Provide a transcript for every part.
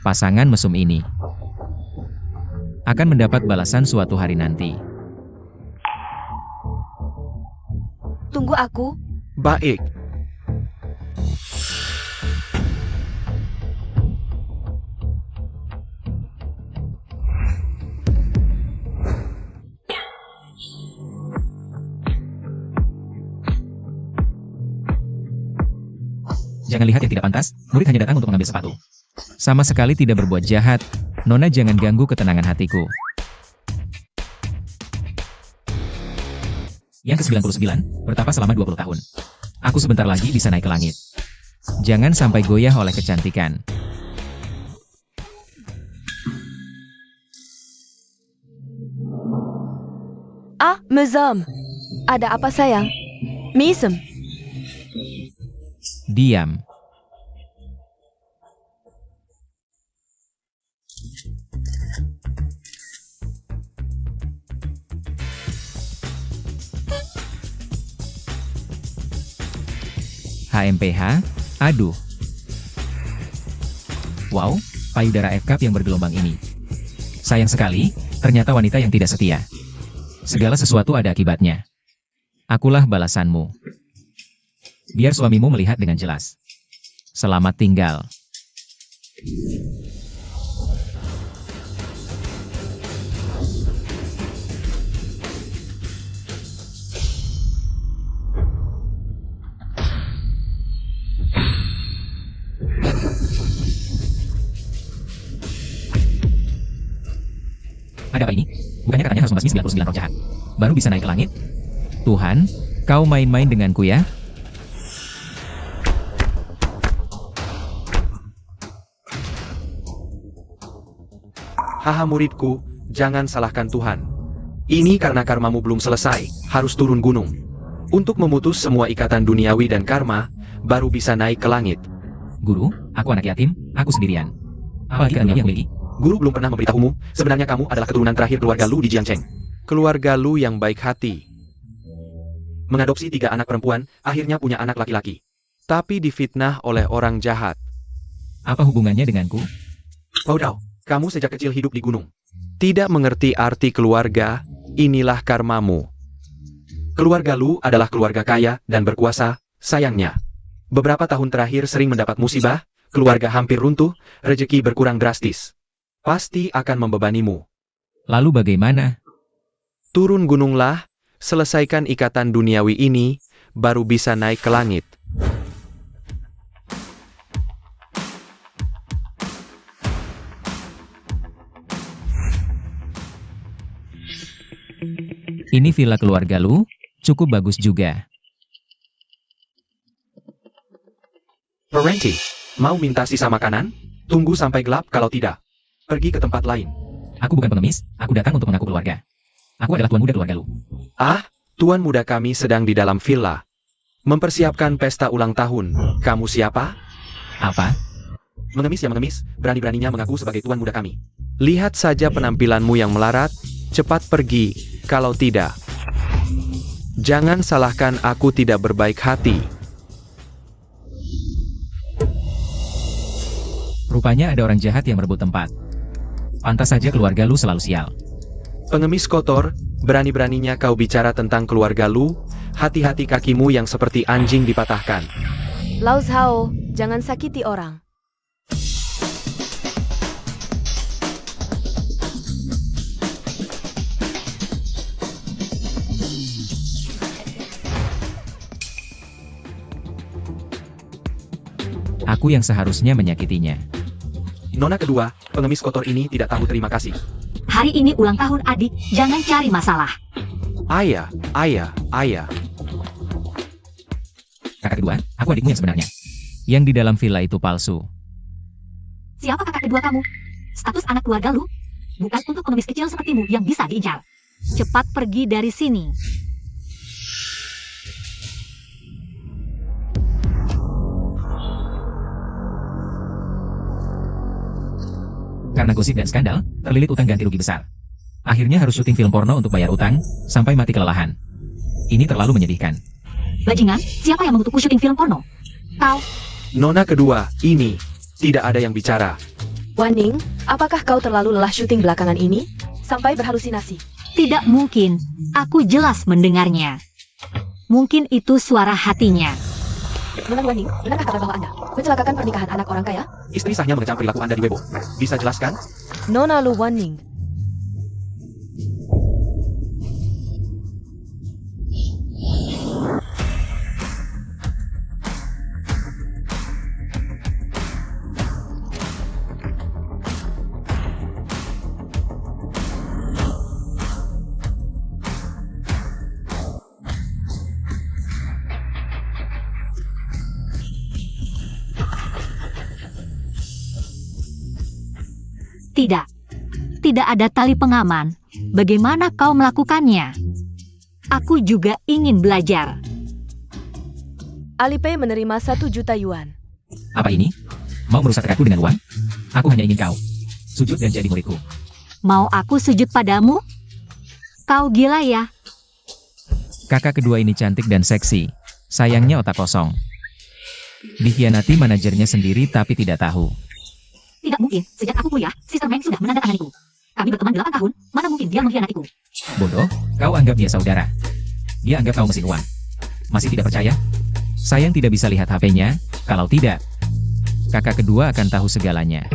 Pasangan mesum ini akan mendapat balasan suatu hari nanti. Tunggu aku. Baik. Jangan lihat yang tidak pantas, murid hanya datang untuk mengambil sepatu. Sama sekali tidak berbuat jahat, Nona jangan ganggu ketenangan hatiku. Yang ke-99, bertapa selama 20 tahun. Aku sebentar lagi bisa naik ke langit. Jangan sampai goyah oleh kecantikan. Ah, mesum. Ada apa sayang? Mesum. Diam. HMPH, aduh. Wow, payudara F-Cup yang bergelombang ini. Sayang sekali, ternyata wanita yang tidak setia. Segala sesuatu ada akibatnya. Akulah balasanmu. Biar suamimu melihat dengan jelas. Selamat tinggal. Ada apa ini? Bukannya katanya harus membasmi 99 roh jahat. Baru bisa naik ke langit? Tuhan, kau main-main denganku ya? Haha muridku, jangan salahkan Tuhan. Ini karena karmamu belum selesai, harus turun gunung. Untuk memutus semua ikatan duniawi dan karma, baru bisa naik ke langit. Guru, aku anak yatim, aku sendirian. Apa ikatan yang miliki? Guru belum pernah memberitahumu, sebenarnya kamu adalah keturunan terakhir keluarga Lu di Jiangcheng. Keluarga Lu yang baik hati. Mengadopsi 3 anak perempuan, akhirnya punya anak laki-laki. Tapi difitnah oleh orang jahat. Apa hubungannya denganku? Paudao, kamu sejak kecil hidup di gunung. Tidak mengerti arti keluarga, inilah karmamu. Keluarga Lu adalah keluarga kaya dan berkuasa, sayangnya. Beberapa tahun terakhir sering mendapat musibah, keluarga hampir runtuh, rejeki berkurang drastis. Pasti akan membebanimu. Lalu bagaimana? Turun gununglah, selesaikan ikatan duniawi ini, baru bisa naik ke langit. Ini villa keluarga Lu, cukup bagus juga. Parenti, mau minta sisa makanan? Tunggu sampai gelap kalau tidak. Pergi ke tempat lain. Aku bukan pengemis, aku datang untuk mengaku keluarga. Aku adalah tuan muda keluarga Lu. Ah, tuan muda kami sedang di dalam villa. Mempersiapkan pesta ulang tahun. Kamu siapa? Apa? Mengemis ya mengemis, berani-beraninya mengaku sebagai tuan muda kami. Lihat saja penampilanmu yang melarat, cepat pergi, kalau tidak. Jangan salahkan aku tidak berbaik hati. Rupanya ada orang jahat yang merebut tempat. Pantas saja keluarga Lu selalu sial. Pengemis kotor, berani-beraninya kau bicara tentang keluarga Lu, hati-hati kakimu yang seperti anjing dipatahkan. Lao Zhao, jangan sakiti orang. Aku yang seharusnya menyakitinya. Nona kedua, pengemis kotor ini tidak tahu terima kasih. Hari ini ulang tahun adik, jangan cari masalah. Ayah. Kakak kedua, aku adikmu yang sebenarnya. Yang di dalam villa itu palsu. Siapa kakak kedua kamu? Status anak keluarga Lu? Bukan untuk pengemis kecil sepertimu yang bisa diincar. Cepat pergi dari sini. Karena gosip dan skandal, terlilit utang ganti rugi besar. Akhirnya harus syuting film porno untuk bayar utang, sampai mati kelelahan. Ini terlalu menyedihkan. Bajingan, siapa yang mengutukku syuting film porno? Kau. Nona kedua, ini. Tidak ada yang bicara. Wan Ning, apakah kau terlalu lelah syuting belakangan ini? Sampai berhalusinasi. Tidak mungkin, aku jelas mendengarnya. Mungkin itu suara hatinya. Nona Wan Ning, benarkah kabar bahwa Anda mencelakakan pernikahan anak orang kaya? Istri sahnya mengecam perilaku Anda di Weibo. Bisa jelaskan? Nona Lu Wan Ning. Tidak. Tidak ada tali pengaman. Bagaimana kau melakukannya? Aku juga ingin belajar. Alipay menerima 1 juta yuan. Apa ini? Mau merusak tekadku dengan uang? Aku hanya ingin kau sujud dan jadi muridku. Mau aku sujud padamu? Kau gila ya? Kakak kedua ini cantik dan seksi. Sayangnya otak kosong. Dikhianati manajernya sendiri tapi tidak tahu. Tidak mungkin, sejak aku kuliah, Sister Meng sudah menandatanganiku. Kami berteman 8 tahun, mana mungkin dia mengkhianatiku? Bodoh, kau anggap dia saudara. Dia anggap kau mesin uang. Masih tidak percaya? Sayang tidak bisa lihat HP-nya, kalau tidak, kakak kedua akan tahu segalanya.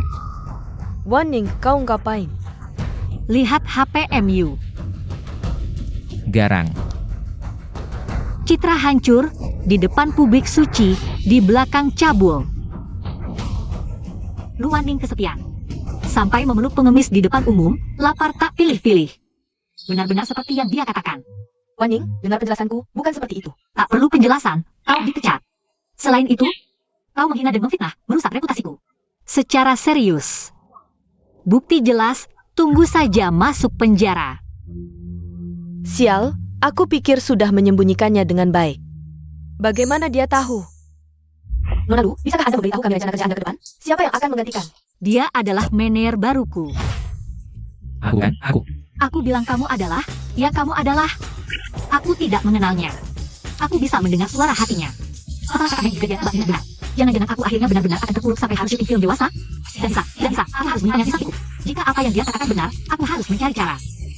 Wan Ning, kau ngapain? Lihat HP MU. Garang. Citra hancur, di depan publik suci, di belakang cabul. Lu Wan Ning kesepian. Sampai memeluk pengemis di depan umum, lapar tak pilih-pilih. Benar-benar seperti yang dia katakan. Wan Ning, dengar penjelasanku, bukan seperti itu. Tak perlu penjelasan, kau dipecat. Selain itu, kau menghina dan memfitnah, merusak reputasiku. Secara serius. Bukti jelas, tunggu saja masuk penjara. Sial, aku pikir sudah menyembunyikannya dengan baik. Bagaimana dia tahu? Nona Lu, bisakah Anda memberitahu kami rencana kerja Anda ke depan? Siapa yang akan menggantikan? Dia adalah manajer baruku. Aku kan, aku. Aku bilang kamu adalah, ya kamu adalah. Aku tidak mengenalnya. Aku bisa mendengar suara hatinya. Apakah kakaknya juga dia benar-benar? Jangan-jangan aku akhirnya benar-benar akan terpuruk sampai harus syuting film dewasa? Tidak bisa, tidak bisa. Aku harus menyimpannya di sampingku. Jika apa yang dia katakan benar, aku harus mencari cara.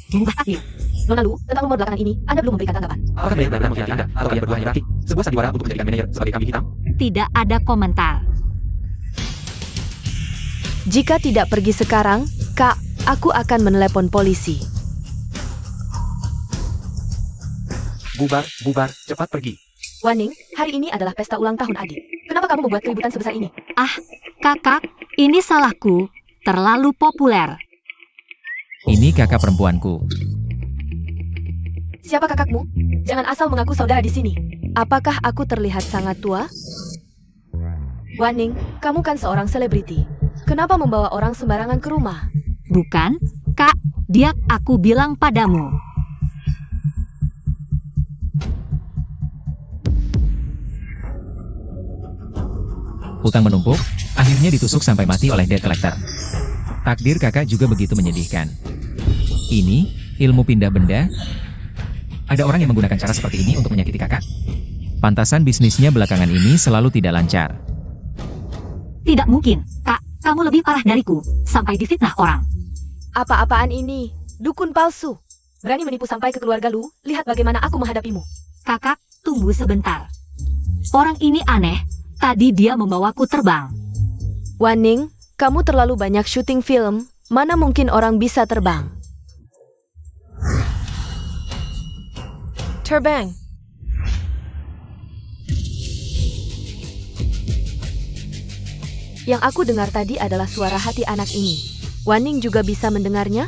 Mengubah takdir. Nona Lu, tentang rumor belakangan ini, Anda belum memberikan tanggapan. Apakah manajer benar-benar mengkhianati Anda? Atau kalian berdua hanya rakit? Sebuah sandiwara untuk menjadikan manajer sebagai kambing hitam? Tidak ada komentar. Jika tidak pergi sekarang, Kak, aku akan menelepon polisi. Bubar, bubar, cepat pergi. Wan Ning, hari ini adalah pesta ulang tahun adik. Kenapa kamu membuat keributan sebesar ini? Kakak, ini salahku. Terlalu populer. Ini kakak perempuanku. Siapa kakakmu? Jangan asal mengaku saudara di sini. Apakah aku terlihat sangat tua? Wan Ning, kamu kan seorang selebriti. Kenapa membawa orang sembarangan ke rumah? Bukan, Kak. Dia aku bilang padamu. Hutang menumpuk, akhirnya ditusuk sampai mati oleh debt collector. Takdir kakak juga begitu menyedihkan. Ini, ilmu pindah benda. Ada orang yang menggunakan cara seperti ini untuk menyakiti kakak. Pantasan bisnisnya belakangan ini selalu tidak lancar. Tidak mungkin, Kak. Kamu lebih parah dariku. Sampai difitnah orang. Apa-apaan ini? Dukun palsu. Berani menipu sampai ke keluarga Lu, lihat bagaimana aku menghadapimu. Kakak, tunggu sebentar. Orang ini aneh. Tadi dia membawaku terbang. Wan Ning, kamu terlalu banyak syuting film. Mana mungkin orang bisa terbang? Terbang. Yang aku dengar tadi adalah suara hati anak ini. Wan Ning juga bisa mendengarnya?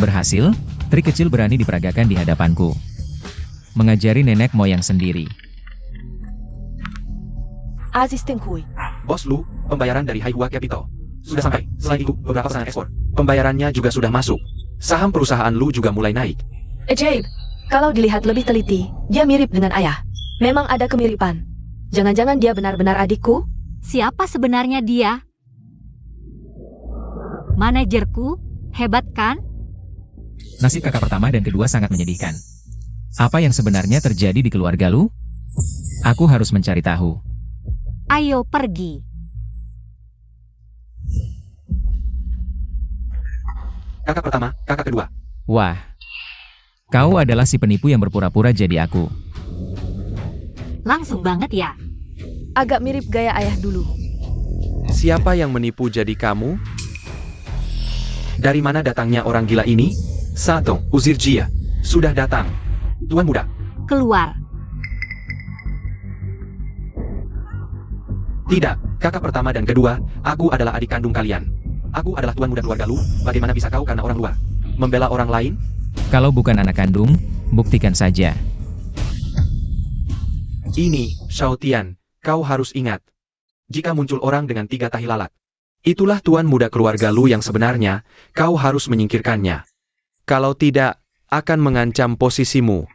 Berhasil, trik kecil berani diperagakan di hadapanku. Mengajari nenek moyang sendiri. Asisten Hui. Bos Lu, pembayaran dari Haihua Capital sudah sampai. Selain itu, beberapa pesanan ekspor. Pembayarannya juga sudah masuk. Saham perusahaan Lu juga mulai naik. Ajaib. Kalau dilihat lebih teliti, dia mirip dengan ayah. Memang ada kemiripan. Jangan-jangan dia benar-benar adikku? Siapa sebenarnya dia? Manajerku, Hebat kan? Nasib kakak pertama dan kedua sangat menyedihkan. Apa yang sebenarnya terjadi di keluarga Lu? Aku harus mencari tahu. Ayo pergi. Kakak pertama, kakak kedua. Wah, kau adalah si penipu yang berpura-pura jadi aku. Langsung banget ya. Agak mirip gaya ayah dulu. Siapa yang menipu jadi kamu? Dari mana datangnya orang gila ini? Satong, Uzirjia. Sudah datang. Tuan muda. Keluar. Tidak, kakak pertama dan kedua, aku adalah adik kandung kalian. Aku adalah tuan muda keluarga Lu, bagaimana bisa kau karena orang luar? Membela orang lain? Kalau bukan anak kandung, buktikan saja. Ini, Shao Tian, kau harus ingat. Jika muncul orang dengan 3 tahi lalat, itulah tuan muda keluarga Lu yang sebenarnya, kau harus menyingkirkannya. Kalau tidak, akan mengancam posisimu.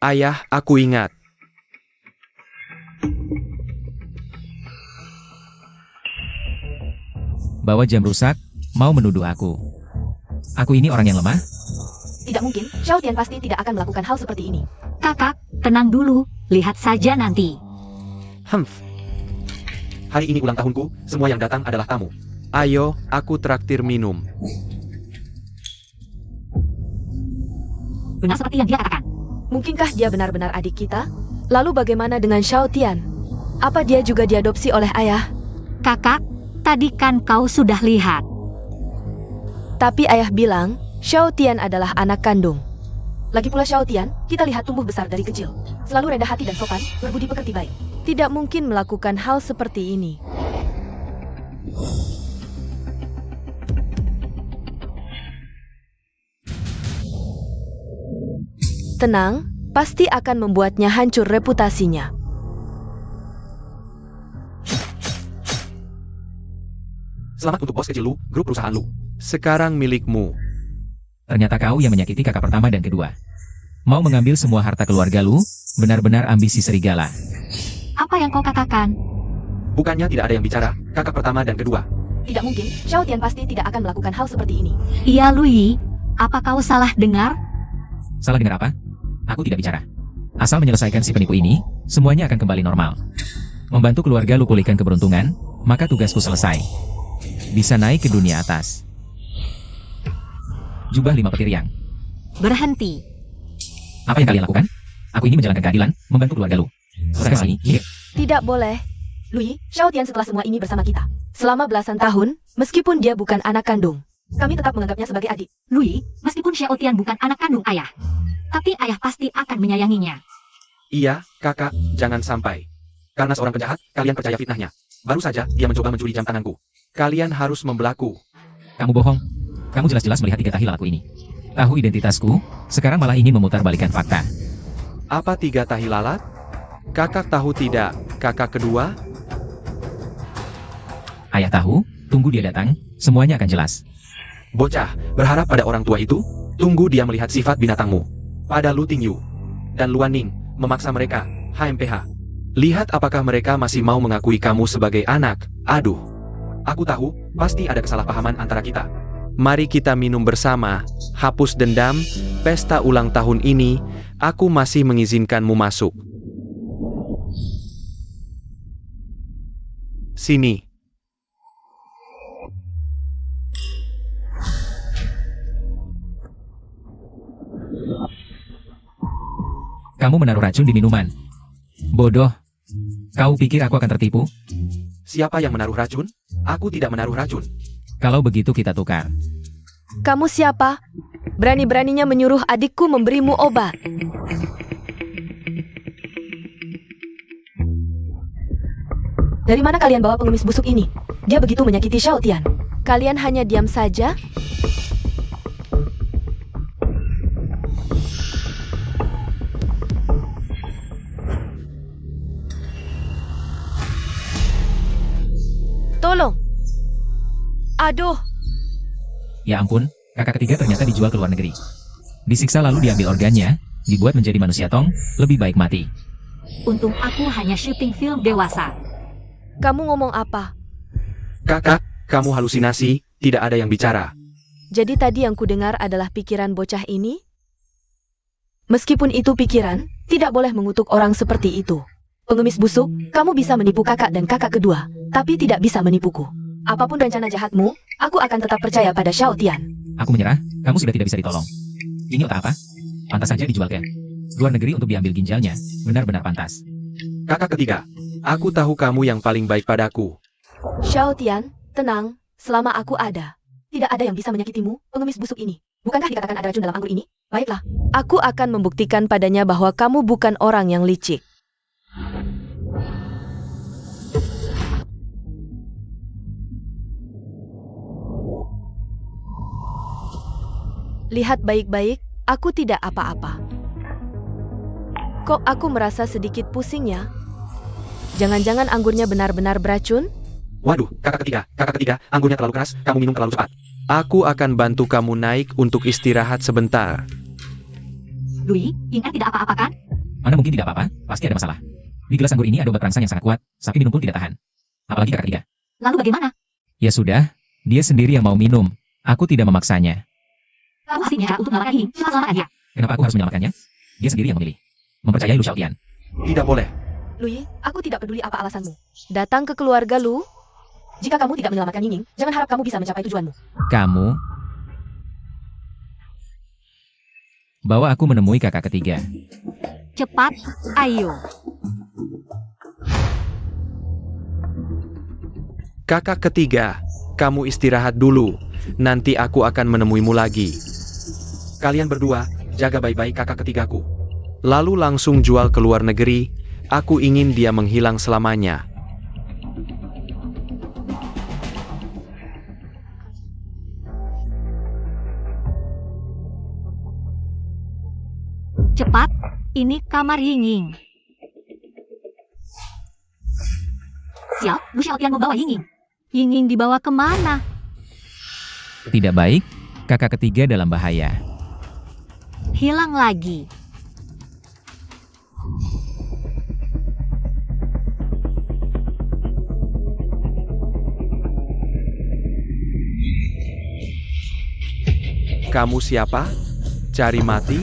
Ayah, aku ingat. Bawa jam rusak, mau menuduh aku. Aku ini orang yang lemah? Tidak mungkin, Xiao Tian pasti tidak akan melakukan hal seperti ini. Kakak, tenang dulu. Lihat saja nanti. Hari ini ulang tahunku, semua yang datang adalah tamu. Ayo, aku traktir minum. Benar seperti yang dia katakan. Mungkinkah dia benar-benar adik kita? Lalu bagaimana dengan Xiao Tian? Apa dia juga diadopsi oleh ayah? Kakak, tadi kan kau sudah lihat. Tapi ayah bilang, Xiao Tian adalah anak kandung. Lagi pula Xiao Tian, kita lihat tumbuh besar dari kecil. Selalu rendah hati dan sopan, berbudi pekerti baik. Tidak mungkin melakukan hal seperti ini. Tenang, pasti akan membuatnya hancur reputasinya. Selamat untuk bos kecil Lu, grup perusahaan Lu. Sekarang milikmu. Ternyata kau yang menyakiti kakak pertama dan kedua. Mau mengambil semua harta keluarga Lu, benar-benar ambisi serigala. Apa yang kau katakan? Bukannya tidak ada yang bicara, kakak pertama dan kedua. Tidak mungkin, Xiao Tian pasti tidak akan melakukan hal seperti ini. Iya, Lui. Apa kau salah dengar? Salah dengar apa? Aku tidak bicara. Asal menyelesaikan si penipu ini, semuanya akan kembali normal. Membantu keluarga Lu pulihkan keberuntungan, maka tugasku selesai. Bisa naik ke dunia atas. Jubah 5 petir yang. Berhenti. Apa yang kalian lakukan? Aku ini menjalankan keadilan, membantu keluarga Lu. Sekarang sini, hidup. Tidak boleh. Lui, Xiao Tian setelah semua ini bersama kita. Selama belasan tahun, meskipun dia bukan anak kandung, kami tetap menganggapnya sebagai adik. Lui, meskipun Xiao Tian bukan anak kandung ayah, tapi ayah pasti akan menyayanginya. Iya, kakak, jangan sampai. Karena seorang penjahat, kalian percaya fitnahnya. Baru saja, dia mencoba mencuri jam tanganku. Kalian harus membelaku. Kamu bohong. Kamu jelas-jelas melihat 3 tahi lalatku ini. Tahu identitasku, sekarang malah ingin memutarbalikkan fakta. Apa 3 tahi lalat? Kakak tahu tidak, kakak kedua? Ayah tahu, tunggu dia datang, semuanya akan jelas. Bocah, berharap pada orang tua itu, tunggu dia melihat sifat binatangmu. Pada Lu Tingyu dan Luan Ning, memaksa mereka, HMPH. Lihat apakah mereka masih mau mengakui kamu sebagai anak. Aduh, aku tahu, pasti ada kesalahpahaman antara kita. Mari kita minum bersama, hapus dendam, pesta ulang tahun ini, aku masih mengizinkanmu masuk. Sini. Kamu menaruh racun di minuman. Bodoh. Kau pikir aku akan tertipu? Siapa yang menaruh racun? Aku tidak menaruh racun. Kalau begitu kita tukar. Kamu siapa? Berani-beraninya menyuruh adikku memberimu obat. Dari mana kalian bawa pengemis busuk ini? Dia begitu menyakiti Xiao Tian. Kalian hanya diam saja? Tolong! Aduh! Ya ampun, kakak ketiga ternyata dijual ke luar negeri. Disiksa lalu diambil organnya, dibuat menjadi manusia tong, lebih baik mati. Untung aku hanya syuting film dewasa. Kamu ngomong apa? Kakak, kamu halusinasi, tidak ada yang bicara. Jadi tadi yang kudengar adalah pikiran bocah ini? Meskipun itu pikiran, tidak boleh mengutuk orang seperti itu. Pengemis busuk, kamu bisa menipu kakak dan kakak kedua, tapi tidak bisa menipuku. Apapun rencana jahatmu, aku akan tetap percaya pada Xiao Tian. Aku menyerah, kamu sudah tidak bisa ditolong. Ini otak apa? Pantas saja dijual ke luar negeri untuk diambil ginjalnya, benar-benar pantas. Kakak ketiga, aku tahu kamu yang paling baik padaku. Xiao Tian, tenang, selama aku ada. Tidak ada yang bisa menyakitimu, pengemis busuk ini. Bukankah dikatakan ada racun dalam anggur ini? Baiklah, aku akan membuktikan padanya bahwa kamu bukan orang yang licik. Lihat baik-baik, aku tidak apa-apa. Kok aku merasa sedikit pusing ya? Jangan-jangan anggurnya benar-benar beracun? Waduh, kakak ketiga, anggurnya terlalu keras, kamu minum terlalu cepat. Aku akan bantu kamu naik untuk istirahat sebentar. Louis, ingat tidak apa-apa kan? Mana mungkin tidak apa-apa, pasti ada masalah. Di gelas anggur ini ada obat perangsang yang sangat kuat, sapi minum pun tidak tahan. Apalagi kakak ketiga. Lalu bagaimana? Ya sudah, dia sendiri yang mau minum. Aku tidak memaksanya. Kamu pasti punya cara untuk menyelamatkan Ying, selamatkan dia. Kenapa aku harus menyelamatkannya? Dia sendiri yang memilih. Mempercayai Lu Xiaotian. Tidak boleh. Louis, aku tidak peduli apa alasanmu. Datang ke keluarga Lu. Jika kamu tidak menyelamatkan Ying, jangan harap kamu bisa mencapai tujuanmu. Kamu bawa aku menemui kakak ketiga. Cepat, ayo. Kakak ketiga, kamu istirahat dulu. Nanti aku akan menemuimu lagi. Kalian berdua, jaga baik-baik kakak ketigaku. Lalu langsung jual ke luar negeri. Aku ingin dia menghilang selamanya. Cepat, ini kamar Ying. Siap, Lu Xiaotian membawa Ying. Ying dibawa kemana? Tidak baik, kakak ketiga dalam bahaya. Hilang lagi. Kamu siapa? Cari mati?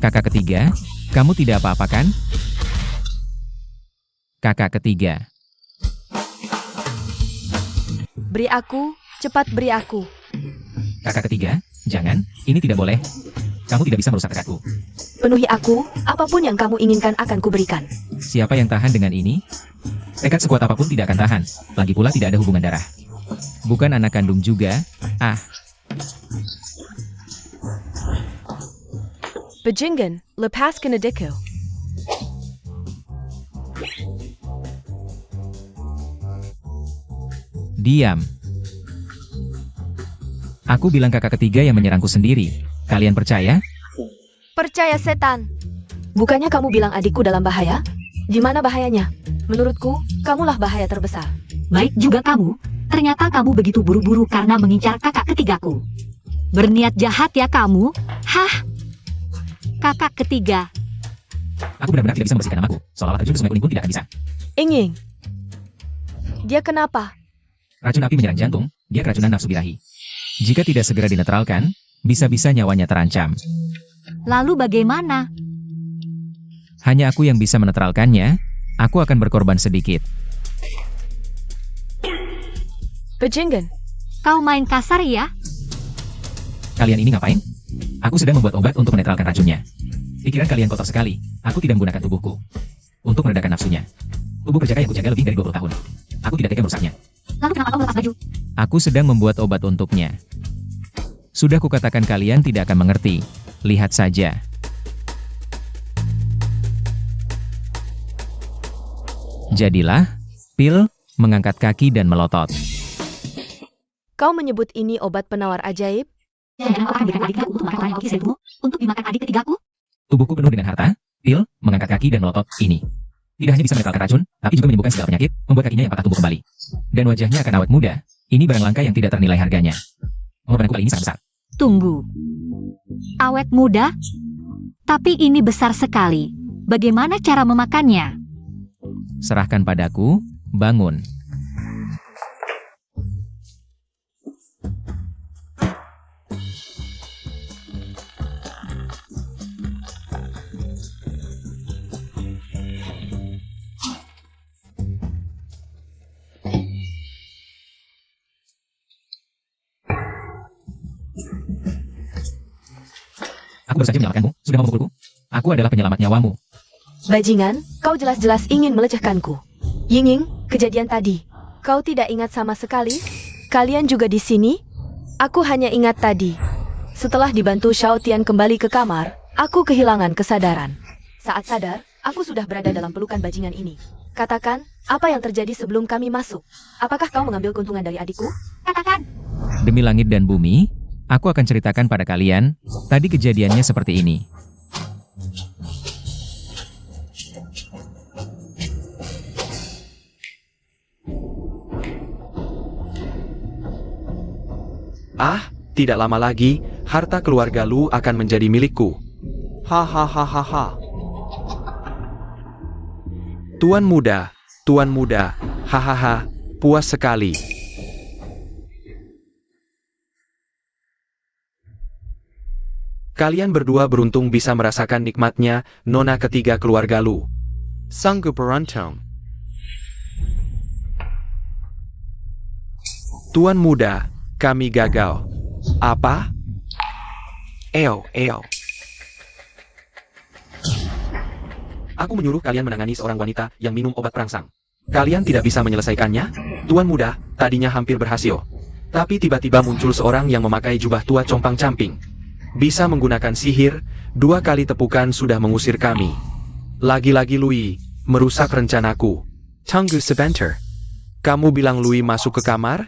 Kakak ketiga, kamu tidak apa-apa kan? Kakak ketiga, Beri aku, cepat beri aku. kakak ketiga, jangan, ini tidak boleh. Kamu tidak bisa merusak kakakku. Penuhi aku, apapun yang kamu inginkan akan kuberikan. Siapa yang tahan dengan ini? Tekad sekuat apapun tidak akan tahan. Lagi pula tidak ada hubungan darah. Bukan anak kandung juga. Ah, Bajingan, lepaskan adikku. diam. Aku bilang kakak ketiga yang menyerangku sendiri. Kalian percaya? Percaya setan. Bukannya kamu bilang adikku dalam bahaya? Di mana bahayanya? Menurutku, kamulah bahaya terbesar. Baik juga kamu. Ternyata kamu begitu buru-buru karena mengincar kakak ketigaku. Berniat jahat ya kamu? Hah? Kakak ketiga. Aku benar-benar tidak bisa membersihkan namaku. Seolah-olah terjun ke sungai kuning pun tidak akan bisa. Inging. Dia kenapa? Racun api menyerang jantung, dia keracunan nafsu birahi. Jika tidak segera dinetralkan, bisa-bisa nyawanya terancam. Lalu bagaimana? Hanya aku yang bisa menetralkannya, aku akan berkorban sedikit. Bajingan. Kau main kasar ya? Kalian ini ngapain? Aku sedang membuat obat untuk menetralkan racunnya. Pikiran kalian kotor sekali, aku tidak menggunakan tubuhku untuk meredakan nafsunya. Tubuh kerjaka yang kujaga lebih dari 20 tahun. Aku tidak tega merusaknya. Lalu kenapa kau melepas baju? Aku sedang membuat obat untuknya. Sudah kukatakan kalian tidak akan mengerti. Lihat saja. Jadilah, pil, mengangkat kaki dan melotot. Kau menyebut ini obat penawar ajaib? Jangan kau akan berikan adik untuk makan orang yang kau kisah untuk dimakan adik ketigaku? Tubuhku penuh dengan harta, pil, mengangkat kaki dan melotot ini. Tidak hanya bisa menetralkan racun, tapi juga menyembuhkan segala penyakit, membuat kakinya yang patah tumbuh kembali. Dan wajahnya akan awet muda. Ini barang langka yang tidak ternilai harganya. Pengorbananku kali ini sangat besar. Tunggu. Awet muda? Tapi ini besar sekali. Bagaimana cara memakannya? Serahkan padaku, bangun. Aku baru saja menyelamatkanmu, sudah memukulku. Aku adalah penyelamat nyawamu. Bajingan, kau jelas-jelas ingin melecehkanku. Yinging, kejadian tadi. Kau tidak ingat sama sekali? Kalian juga di sini? Aku hanya ingat tadi. Setelah dibantu Xiao Tian kembali ke kamar, aku kehilangan kesadaran. Saat sadar, aku sudah berada dalam pelukan bajingan ini. Katakan, apa yang terjadi sebelum kami masuk? Apakah kau mengambil keuntungan dari adikku? Katakan. Demi langit dan bumi, aku akan ceritakan pada kalian, tadi kejadiannya seperti ini. Ah, tidak lama lagi, harta keluarga Lu akan menjadi milikku. Hahaha. Tuan muda, hahaha, puas sekali. Kalian berdua beruntung bisa merasakan nikmatnya nona ketiga keluarga Lu. Sanggup beruntung. Tuan muda, kami gagal. Apa? Eo. Aku menyuruh kalian menangani seorang wanita yang minum obat perangsang. Kalian tidak bisa menyelesaikannya? Tuan muda, tadinya hampir berhasil. Tapi tiba-tiba muncul seorang yang memakai jubah tua compang-camping. Bisa menggunakan sihir, 2 kali tepukan sudah mengusir kami. Lagi-lagi Lui, merusak rencanaku. Tunggu sebentar. Kamu bilang Lui masuk ke kamar?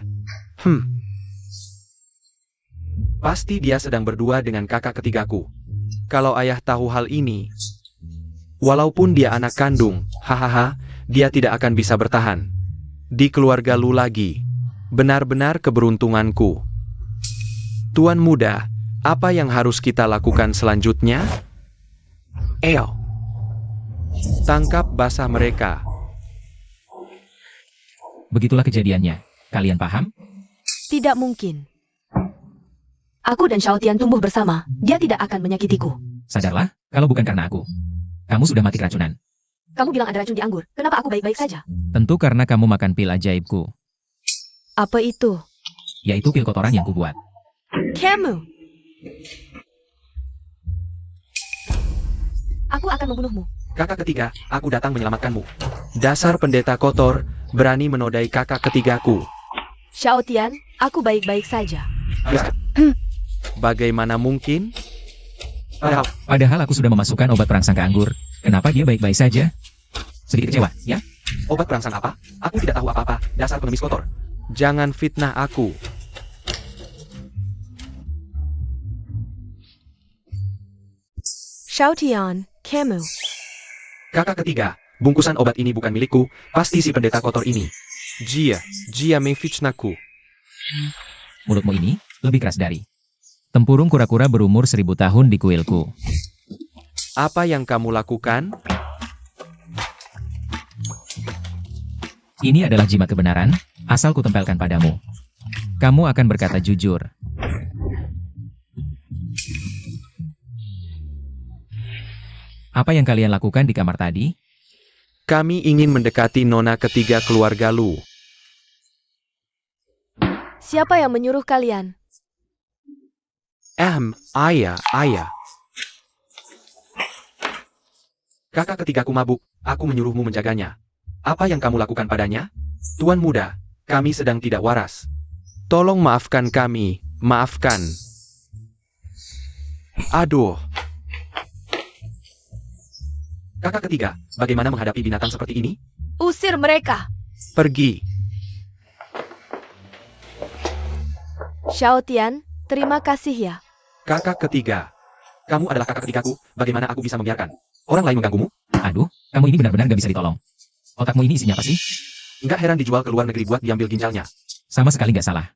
Pasti dia sedang berdua dengan kakak ketigaku. Kalau ayah tahu hal ini, walaupun dia anak kandung, hahaha, dia tidak akan bisa bertahan. Di keluarga Lu lagi. Benar-benar keberuntunganku. Tuan muda, apa yang harus kita lakukan selanjutnya? Tangkap basah mereka. Begitulah kejadiannya. Kalian paham? Tidak mungkin. Aku dan Xiao Tian tumbuh bersama. Dia tidak akan menyakitiku. Sadarlah, kalau bukan karena aku. Kamu sudah mati keracunan. Kamu bilang ada racun di anggur. Kenapa aku baik-baik saja? Tentu karena kamu makan pil ajaibku. Apa itu? Yaitu pil kotoran yang kubuat. Kamu! Aku akan membunuhmu. Kakak ketiga, aku datang menyelamatkanmu. Dasar pendeta kotor, berani menodai kakak ketigaku. Xiao Tian, aku baik-baik saja. Bagaimana mungkin? Padahal aku sudah memasukkan obat perangsang ke anggur. Kenapa dia baik-baik saja? Sedikit kecewa, ya? Obat perangsang apa? Aku tidak tahu apa-apa, dasar pengemis kotor. Jangan fitnah aku. Xiao Tian, kamu. Kakak ketiga, bungkusan obat ini bukan milikku, pasti si pendeta kotor ini. Jia memfitnahku. Mulutmu ini lebih keras dari tempurung kura-kura berumur 1000 tahun di kuilku. Apa yang kamu lakukan? Ini adalah jimat kebenaran, asal kutempelkan padamu. Kamu akan berkata jujur. Apa yang kalian lakukan di kamar tadi? Kami ingin mendekati nona ketiga keluarga Lu. Siapa yang menyuruh kalian? Ayah. Kakak ketigaku mabuk, aku menyuruhmu menjaganya. Apa yang kamu lakukan padanya? Tuan muda, kami sedang tidak waras. Tolong maafkan kami, maafkan. Aduh. Kakak ketiga, bagaimana menghadapi binatang seperti ini? Usir mereka. Pergi. Xiao Tian, terima kasih ya. Kakak ketiga. Kamu adalah kakak ketigaku, bagaimana aku bisa membiarkan orang lain mengganggumu? Aduh, kamu ini benar-benar gak bisa ditolong. Otakmu ini isinya apa sih? Nggak heran dijual ke luar negeri buat diambil ginjalnya. Sama sekali gak salah.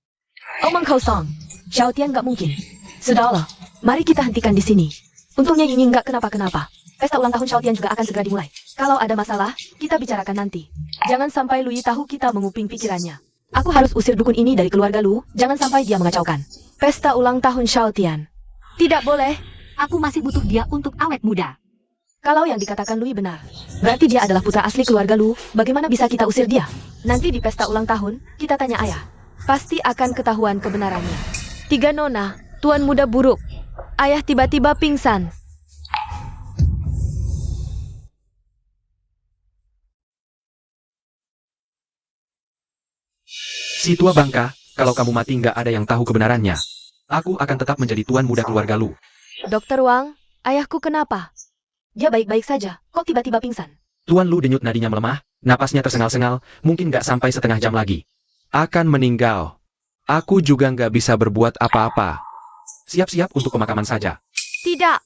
Omong kosong. Xiao Tian gak mungkin. Sudahlah. Mari kita hentikan di sini. Untungnya Yinyi nggak kenapa-kenapa. Pesta ulang tahun Xiao Tian juga akan segera dimulai. Kalau ada masalah, kita bicarakan nanti. Jangan sampai Lui tahu kita menguping pikirannya. Aku harus usir dukun ini dari keluarga Lu, jangan sampai dia mengacaukan pesta ulang tahun Xiao Tian. Tidak boleh. Aku masih butuh dia untuk awet muda. Kalau yang dikatakan Lui benar, berarti dia adalah putra asli keluarga Lu. Bagaimana bisa kita usir dia? Nanti di pesta ulang tahun, kita tanya ayah. Pasti akan ketahuan kebenarannya. 3 Nona, Tuan Muda buruk. Ayah tiba-tiba pingsan. Si tua bangka, kalau kamu mati nggak ada yang tahu kebenarannya. Aku akan tetap menjadi tuan muda keluarga Lu. Dokter Wang, ayahku kenapa? Dia baik-baik saja, kok tiba-tiba pingsan? Tuan Lu denyut nadinya melemah, napasnya tersengal-sengal, mungkin nggak sampai setengah jam lagi. Akan meninggal. Aku juga nggak bisa berbuat apa-apa. Siap-siap untuk pemakaman saja. Tidak.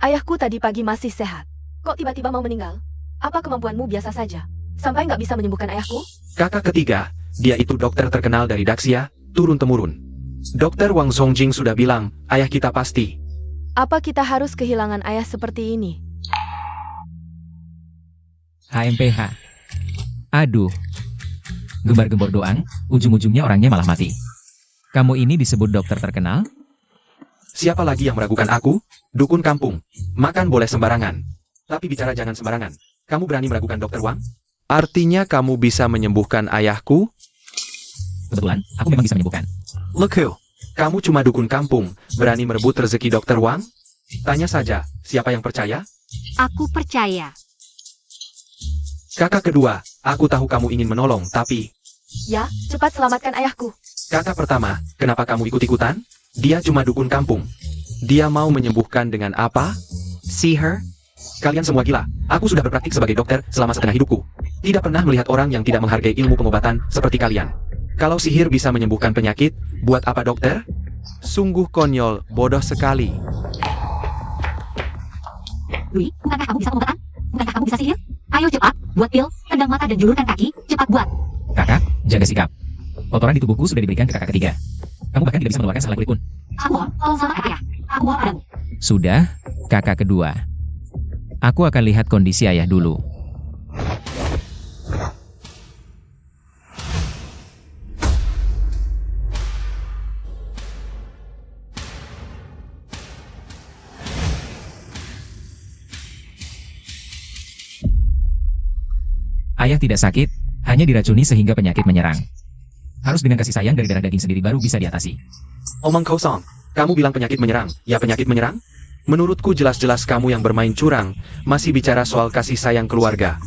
Ayahku tadi pagi masih sehat. Kok tiba-tiba mau meninggal? Apa kemampuanmu biasa saja? Sampai nggak bisa menyembuhkan ayahku? Kakak ketiga, dia itu dokter terkenal dari Daxia, turun-temurun. Dokter Wang Zongjing sudah bilang, ayah kita pasti. Apa kita harus kehilangan ayah seperti ini? HMPH. Aduh. Gembar-gembor doang, ujung-ujungnya orangnya malah mati. Kamu ini disebut dokter terkenal? Siapa lagi yang meragukan aku? Dukun kampung. Makan boleh sembarangan. Tapi bicara jangan sembarangan. Kamu berani meragukan dokter Wang? Artinya kamu bisa menyembuhkan ayahku? Kebetulan, aku memang bisa menyembuhkan. Look who. Kamu cuma dukun kampung, berani merebut rezeki dokter Wang? Tanya saja, siapa yang percaya? Aku percaya. Kakak kedua, aku tahu kamu ingin menolong, tapi... Ya, cepat selamatkan ayahku. Kakak pertama, kenapa kamu ikut-ikutan? Dia cuma dukun kampung. Dia mau menyembuhkan dengan apa? Sihir? Kalian semua gila. Aku sudah berpraktik sebagai dokter selama setengah hidupku. Tidak pernah melihat orang yang tidak menghargai ilmu pengobatan seperti kalian. Kalau sihir bisa menyembuhkan penyakit, buat apa dokter? Sungguh konyol, bodoh sekali. Lui, bukankah kamu bisa pengobatan? Bukankah kamu bisa sihir? Ayo cepat, buat pil, tendang mata dan julurkan kaki, cepat buat. Kakak, jaga sikap. Kotoran di tubuhku sudah diberikan ke kakak ketiga. Kamu bahkan tidak bisa mengeluarkan sehelai kulit pun. Aku mohon, tolong selamatkan ayah. Aku mohon padamu. Sudah, kakak kedua. Aku akan lihat kondisi ayah dulu. Ayah tidak sakit, hanya diracuni sehingga penyakit menyerang. Harus dengan kasih sayang dari darah daging sendiri baru bisa diatasi. Omong kosong. Kamu bilang penyakit menyerang. Ya penyakit menyerang? Menurutku jelas-jelas kamu yang bermain curang, masih bicara soal kasih sayang keluarga.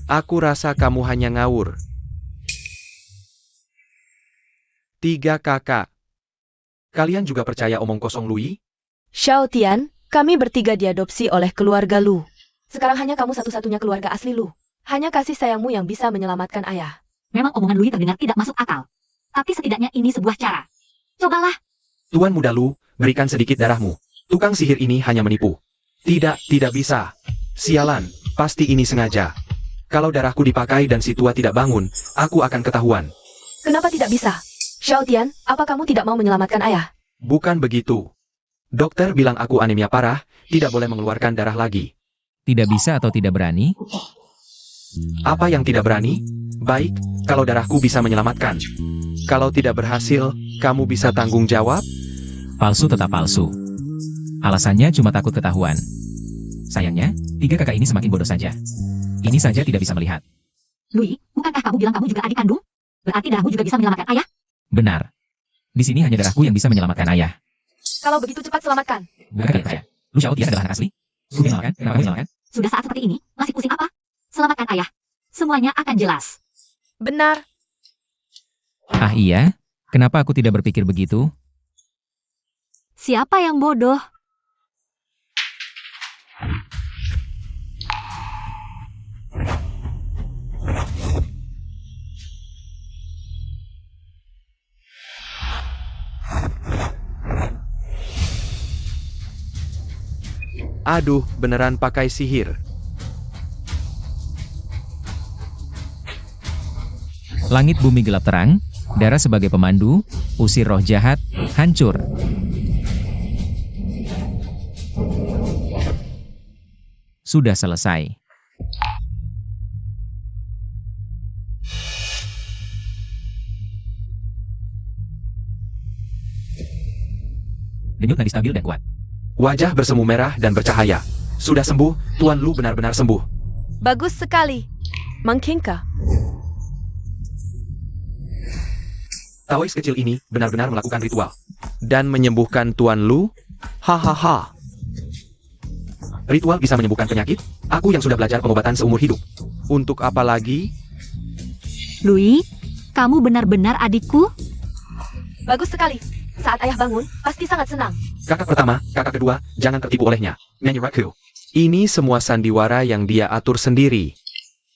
Aku rasa kamu hanya ngawur. 3 kakak. Kalian juga percaya omong kosong Lui? Xiao Tian, kami bertiga diadopsi oleh keluarga Lu. Sekarang hanya kamu satu-satunya keluarga asli Lu. Hanya kasih sayangmu yang bisa menyelamatkan ayah. Memang omongan Lui terdengar tidak masuk akal. Tapi setidaknya ini sebuah cara. Cobalah. Tuan muda Lu, berikan sedikit darahmu. Tukang sihir ini hanya menipu. Tidak bisa. Sialan, pasti ini sengaja. Kalau darahku dipakai dan si tua tidak bangun, aku akan ketahuan. Kenapa tidak bisa? Xiao Tian, apa kamu tidak mau menyelamatkan ayah? Bukan begitu. Dokter bilang aku anemia parah, tidak boleh mengeluarkan darah lagi. Tidak bisa atau tidak berani? Apa yang tidak berani? Baik, kalau darahku bisa menyelamatkan. Kalau tidak berhasil, kamu bisa tanggung jawab? Palsu tetap palsu. Alasannya cuma takut ketahuan. Sayangnya, 3 kakak ini semakin bodoh saja. Ini saja tidak bisa melihat. Lui, bukankah kamu bilang kamu juga adik kandung? Berarti darahmu juga bisa menyelamatkan ayah? Benar. Di sini hanya darahku yang bisa menyelamatkan ayah. Kalau begitu cepat selamatkan. Bukan kalian percaya? Lu Xiao Tian adalah anak asli? Lu menyelamatkan? Kenapa menyelamatkan? Sudah saat seperti ini, masih pusing apa? Selamatkan ayah. Semuanya akan jelas. Benar. Ah iya? Kenapa aku tidak berpikir begitu? Siapa yang bodoh? Aduh, beneran pakai sihir. Langit bumi gelap terang, darah sebagai pemandu, usir roh jahat, hancur. Sudah selesai. Denyut nadi stabil dan kuat. Wajah bersemu merah dan bercahaya. Sudah sembuh, Tuan Lu benar-benar sembuh. Bagus sekali. Mangkingka. Taois kecil ini benar-benar melakukan ritual. Dan menyembuhkan Tuan Lu? Hahaha. Ritual bisa menyembuhkan penyakit? Aku yang sudah belajar pengobatan seumur hidup. Untuk apa lagi? Louis, kamu benar-benar adikku? Bagus sekali. Saat ayah bangun, pasti sangat senang. Kakak pertama, kakak kedua, jangan tertipu olehnya. Menyeraku. Ini semua sandiwara yang dia atur sendiri.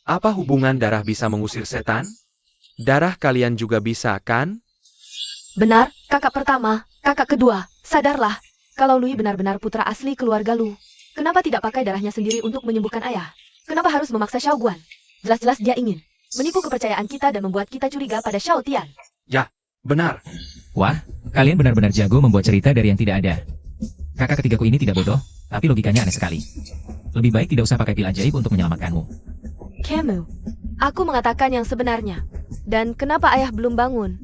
Apa hubungan darah bisa mengusir setan? Darah kalian juga bisa, kan? Benar, kakak pertama, kakak kedua. Sadarlah, kalau Louis benar-benar putra asli keluarga Lu. Kenapa tidak pakai darahnya sendiri untuk menyembuhkan ayah? Kenapa harus memaksa Xiao Guan? Jelas-jelas dia ingin menipu kepercayaan kita dan membuat kita curiga pada Xiao Tian. Ya, benar. Wah, kalian benar-benar jago membuat cerita dari yang tidak ada. Kakak ketigaku ini tidak bodoh, tapi logikanya aneh sekali. Lebih baik tidak usah pakai pil ajaib untuk menyelamatkanmu. Camus, aku mengatakan yang sebenarnya. Dan kenapa ayah belum bangun?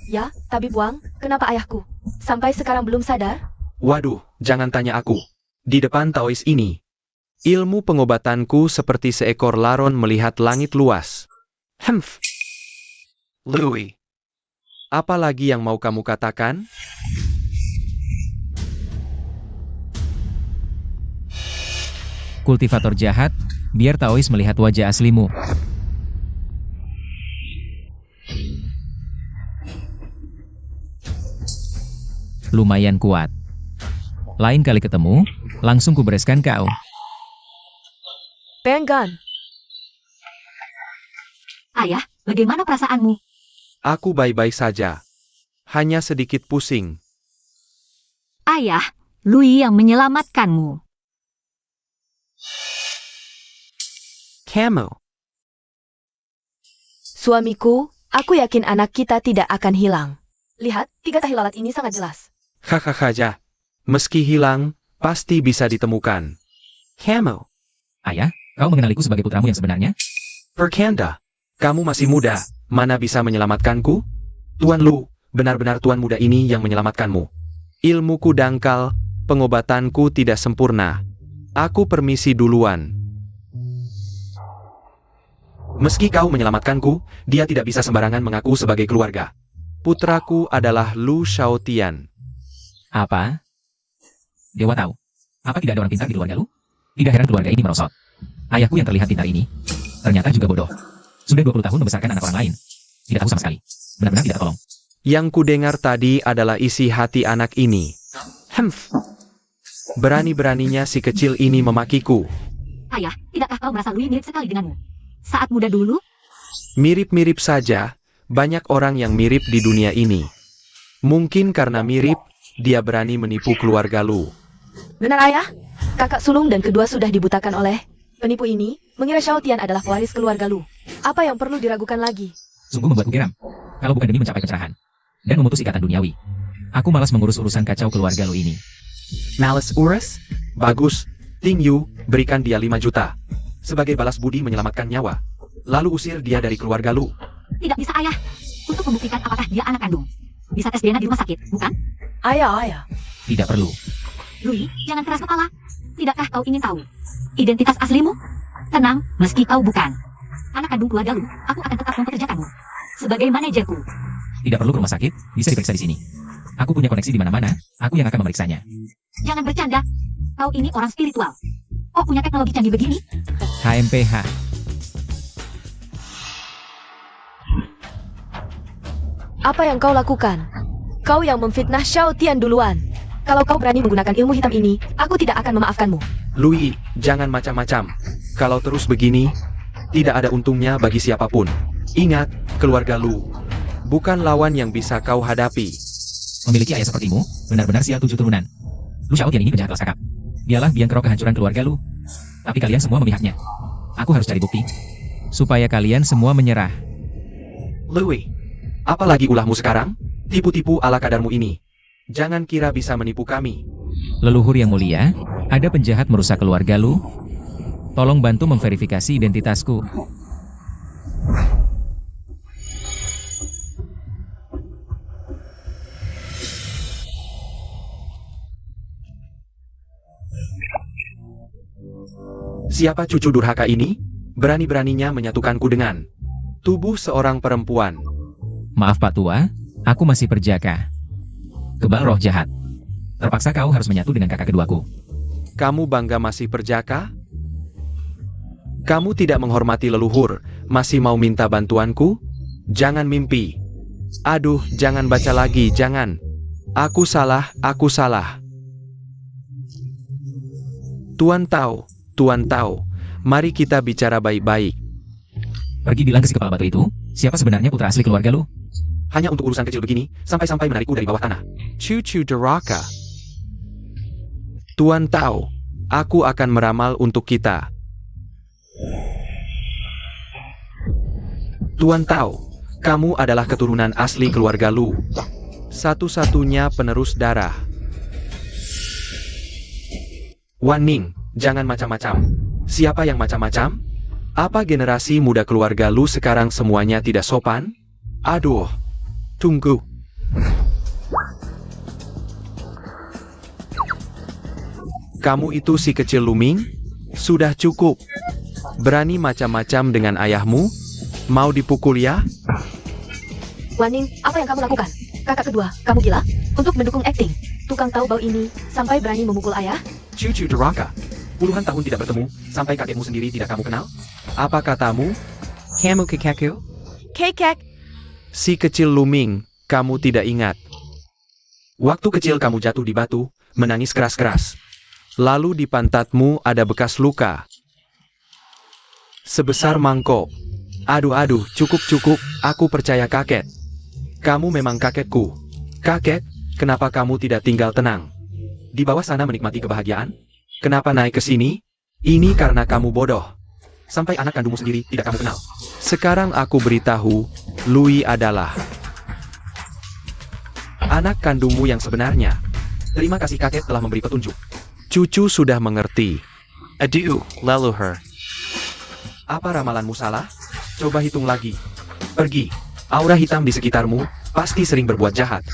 Ya, Tabib Wang, kenapa ayahku sampai sekarang belum sadar? Waduh, jangan tanya aku. Di depan Taois ini, ilmu pengobatanku seperti seekor laron melihat langit luas. Hemph. Louis, apa lagi yang mau kamu katakan? Kultivator jahat, biar Taois melihat wajah aslimu. Lumayan kuat. Lain kali ketemu, langsung kubereskan kau. Penggan. Ayah, bagaimana perasaanmu? Aku baik-baik saja. Hanya sedikit pusing. Ayah, Louis yang menyelamatkanmu. Kamu. Suamiku, aku yakin anak kita tidak akan hilang. Lihat, 3 tahi lalat ini sangat jelas. Hahaha ja. Meski hilang, pasti bisa ditemukan. Kamu. Ayah, kau mengenaliku sebagai putramu yang sebenarnya? Perkanda. Kamu masih muda, mana bisa menyelamatkanku? Tuan Lu, benar-benar tuan muda ini yang menyelamatkanmu. Ilmuku dangkal, pengobatanku tidak sempurna. Aku permisi duluan. Meski kau menyelamatkanku, dia tidak bisa sembarangan mengaku sebagai keluarga. Putraku adalah Lu Xiaotian. Apa? Dewa tahu. Apa tidak ada orang pintar di keluarga lu? Tidak heran keluarga ini merosot. Ayahku yang terlihat pintar ini, ternyata juga bodoh. Sudah 20 tahun membesarkan anak orang lain. Tidak tahu sama sekali. Benar-benar tidak tolong. Yang kudengar tadi adalah isi hati anak ini. Hemph. Berani-beraninya si kecil ini memakiku. Ayah, tidakkah kau merasa Louis mirip sekali denganmu? Saat muda dulu, Mirip-mirip saja, banyak orang yang mirip di dunia ini. Mungkin karena mirip, dia berani menipu keluarga Lu. Benar ayah, kakak sulung dan kedua sudah dibutakan oleh penipu ini, mengira Xiao Tian adalah pewaris keluarga Lu. Apa yang perlu diragukan lagi? Sungguh membuatku geram. Kalau bukan demi mencapai pencerahan dan memutus ikatan duniawi, aku malas mengurus urusan kacau keluarga lu ini. Males urus? Bagus. Ting Yu, berikan dia 5 juta. Sebagai balas budi menyelamatkan nyawa. Lalu usir dia dari keluarga Lu. tidak bisa ayah. Untuk membuktikan apakah dia anak kandung. Bisa tes DNA di rumah sakit, bukan? Ayah. Tidak perlu. Louis, jangan keras kepala. Tidakkah kau ingin tahu identitas aslimu? Tenang, meski kau bukan anak kandung keluarga Lu, aku akan tetap mempekerjakanmu sebagai manajerku. Tidak perlu ke rumah sakit, bisa diperiksa di sini. Aku punya koneksi di mana-mana, aku yang akan memeriksanya. Jangan bercanda. Kau ini orang spiritual. Kok punya teknologi canggih begini? HMPH. Apa yang kau lakukan? Kau yang memfitnah Xiao Tian duluan. Kalau kau berani menggunakan ilmu hitam ini, aku tidak akan memaafkanmu. Louis, jangan macam-macam. Kalau terus begini, tidak ada untungnya bagi siapapun. Ingat, keluarga Lu bukan lawan yang bisa kau hadapi. Memiliki ayah sepertimu, benar-benar sial 7 turunan. Lu Xiao Tian ini penjahat kelas kakap. Dialah biang kerok kehancuran keluarga lu. Tapi kalian semua memihaknya. Aku harus cari bukti. Supaya kalian semua menyerah. Louis, apa lagi ulahmu sekarang? Tipu-tipu ala kadarmu ini. Jangan kira bisa menipu kami. Leluhur yang mulia, ada penjahat merusak keluarga Lu? Tolong bantu memverifikasi identitasku. Siapa cucu durhaka ini? Berani-beraninya menyatukanku dengan tubuh seorang perempuan. Maaf Pak Tua, aku masih perjaka. Kebal roh jahat. Terpaksa kau harus menyatu dengan kakak keduaku. Kamu bangga masih perjaka? Kamu tidak menghormati leluhur, masih mau minta bantuanku? Jangan mimpi. Aduh, jangan baca lagi, jangan. Aku salah, aku salah. Tuan tahu, mari kita bicara baik-baik. Pergi bilang ke si kepala batu itu, siapa sebenarnya putra asli keluarga Lu? Hanya untuk urusan kecil begini, sampai-sampai menarikku dari bawah tanah. Cucu durhaka. Tuan tahu, aku akan meramal untuk kita. Tuan tahu, kamu adalah keturunan asli keluarga Lu. Satu-satunya penerus darah. Wan Ning, jangan macam-macam. Siapa yang macam-macam? Apa generasi muda keluarga Lu sekarang semuanya tidak sopan? Aduh, tunggu. Kamu itu si kecil Luming? Sudah cukup. Berani macam-macam dengan ayahmu? Mau dipukul ya? Wan Ning, apa yang kamu lakukan? Kakak kedua, kamu gila? Untuk mendukung akting, tukang tahu bau ini, sampai berani memukul ayah? Cucu durhaka. Puluhan tahun tidak bertemu, sampai kakekmu sendiri tidak kamu kenal? Apa katamu? Kamu kakekku? Kekek, Si kecil Luming, kamu tidak ingat. Waktu kecil kamu jatuh di batu, menangis keras-keras. Lalu di pantatmu ada bekas luka. Sebesar mangkok. Aduh, cukup, aku percaya kakek. Kamu memang kakekku. Kakek, kenapa kamu tidak tinggal tenang? Di bawah sana menikmati kebahagiaan? Kenapa naik ke sini? Ini karena kamu bodoh. Sampai anak kandungmu sendiri tidak kamu kenal. Sekarang aku beritahu, Lui adalah anak kandungmu yang sebenarnya. Terima kasih kakek telah memberi petunjuk. Cucu sudah mengerti. Aduh, leluhur. Apa ramalanmu salah? Coba hitung lagi. Pergi. Aura hitam di sekitarmu pasti sering berbuat jahat.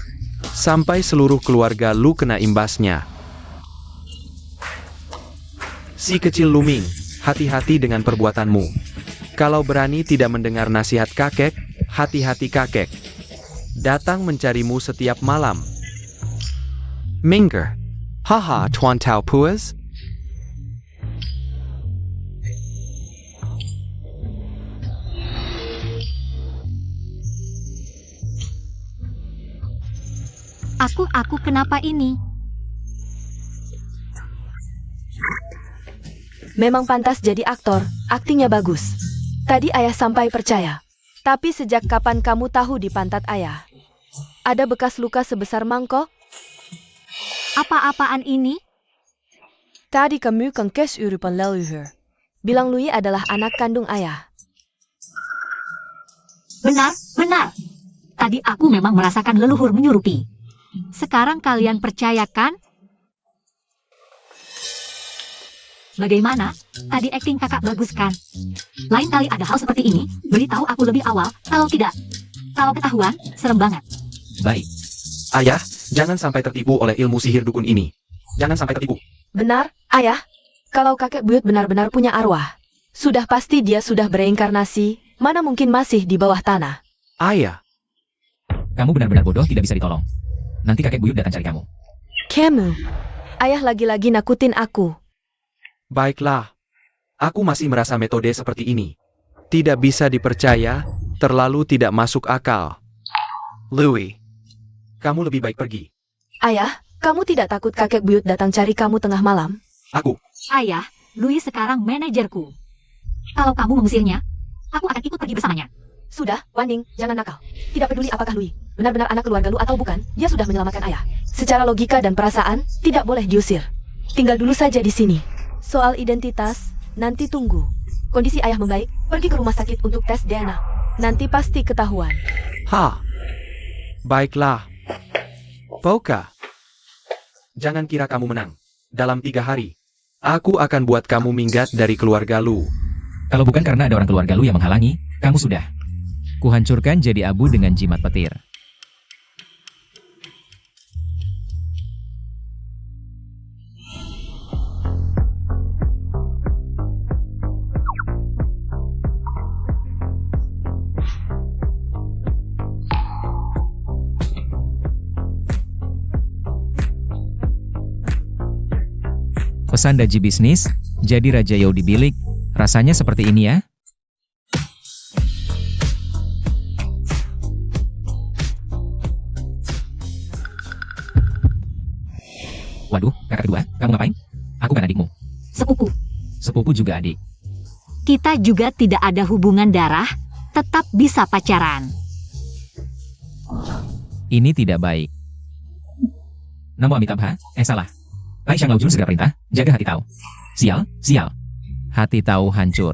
Sampai seluruh keluarga Lu kena imbasnya. Si kecil Luming, hati-hati dengan perbuatanmu. Kalau berani tidak mendengar nasihat kakek, hati-hati kakek. Datang mencarimu setiap malam. Minger. Haha, Tuan Tau Puas. Aku kenapa ini? memang pantas jadi aktor, aktingnya bagus. Tadi ayah sampai percaya. Tapi sejak kapan kamu tahu di pantat ayah? Ada bekas luka sebesar mangkok? Apa-apaan ini? Tadi kamu kengkes urupan leluhur. Bilang Lui adalah anak kandung ayah. Benar. Tadi aku memang merasakan leluhur menyurupi. Sekarang kalian percayakan? Bagaimana? Tadi akting kakak bagus kan? Lain kali ada hal seperti ini, beritahu aku lebih awal. Kalau tidak, kalau ketahuan, serem banget. Baik. Ayah, jangan sampai tertipu oleh ilmu sihir dukun ini. Jangan sampai tertipu. Benar, ayah. Kalau kakek buyut benar-benar punya arwah, sudah pasti dia sudah bereinkarnasi, mana mungkin masih di bawah tanah. Ayah, Kamu benar-benar bodoh, tidak bisa ditolong. Nanti kakek buyut datang cari kamu. Kamu, ayah lagi-lagi nakutin aku. baiklah. Aku masih merasa metode seperti ini tidak bisa dipercaya, terlalu tidak masuk akal. Louis, kamu lebih baik pergi. Ayah, kamu tidak takut kakek buyut datang cari kamu tengah malam? Aku, Ayah, Louis sekarang manajerku. Kalau kamu mengusirnya, aku akan ikut pergi bersamanya. Sudah, Waning, jangan nakal. Tidak peduli apakah Lui benar-benar anak keluarga Lu atau bukan, dia sudah menyelamatkan ayah. Secara logika dan perasaan, tidak boleh diusir. Tinggal dulu saja di sini. Soal identitas, nanti tunggu. Kondisi ayah membaik, pergi ke rumah sakit untuk tes DNA. Nanti pasti ketahuan. baiklah. Boka, Jangan kira kamu menang. Dalam 3 hari, aku akan buat kamu minggat dari keluarga Lu. Kalau bukan karena ada orang keluarga lu yang menghalangi, kamu sudah. Kuhancurkan jadi abu dengan jimat petir. Pesan Daji bisnis, jadi Raja Yao di bilik, rasanya seperti ini ya. Waduh, kakak kedua, kamu ngapain? Aku kan adikmu. Sepupu. Sepupu juga adik. Kita juga tidak ada hubungan darah, tetap bisa pacaran. Ini tidak baik. Namo Amitabha, salah. Pai Shang Laojun segera perintah, jaga hati tahu. Sial, sial. Hati tahu hancur.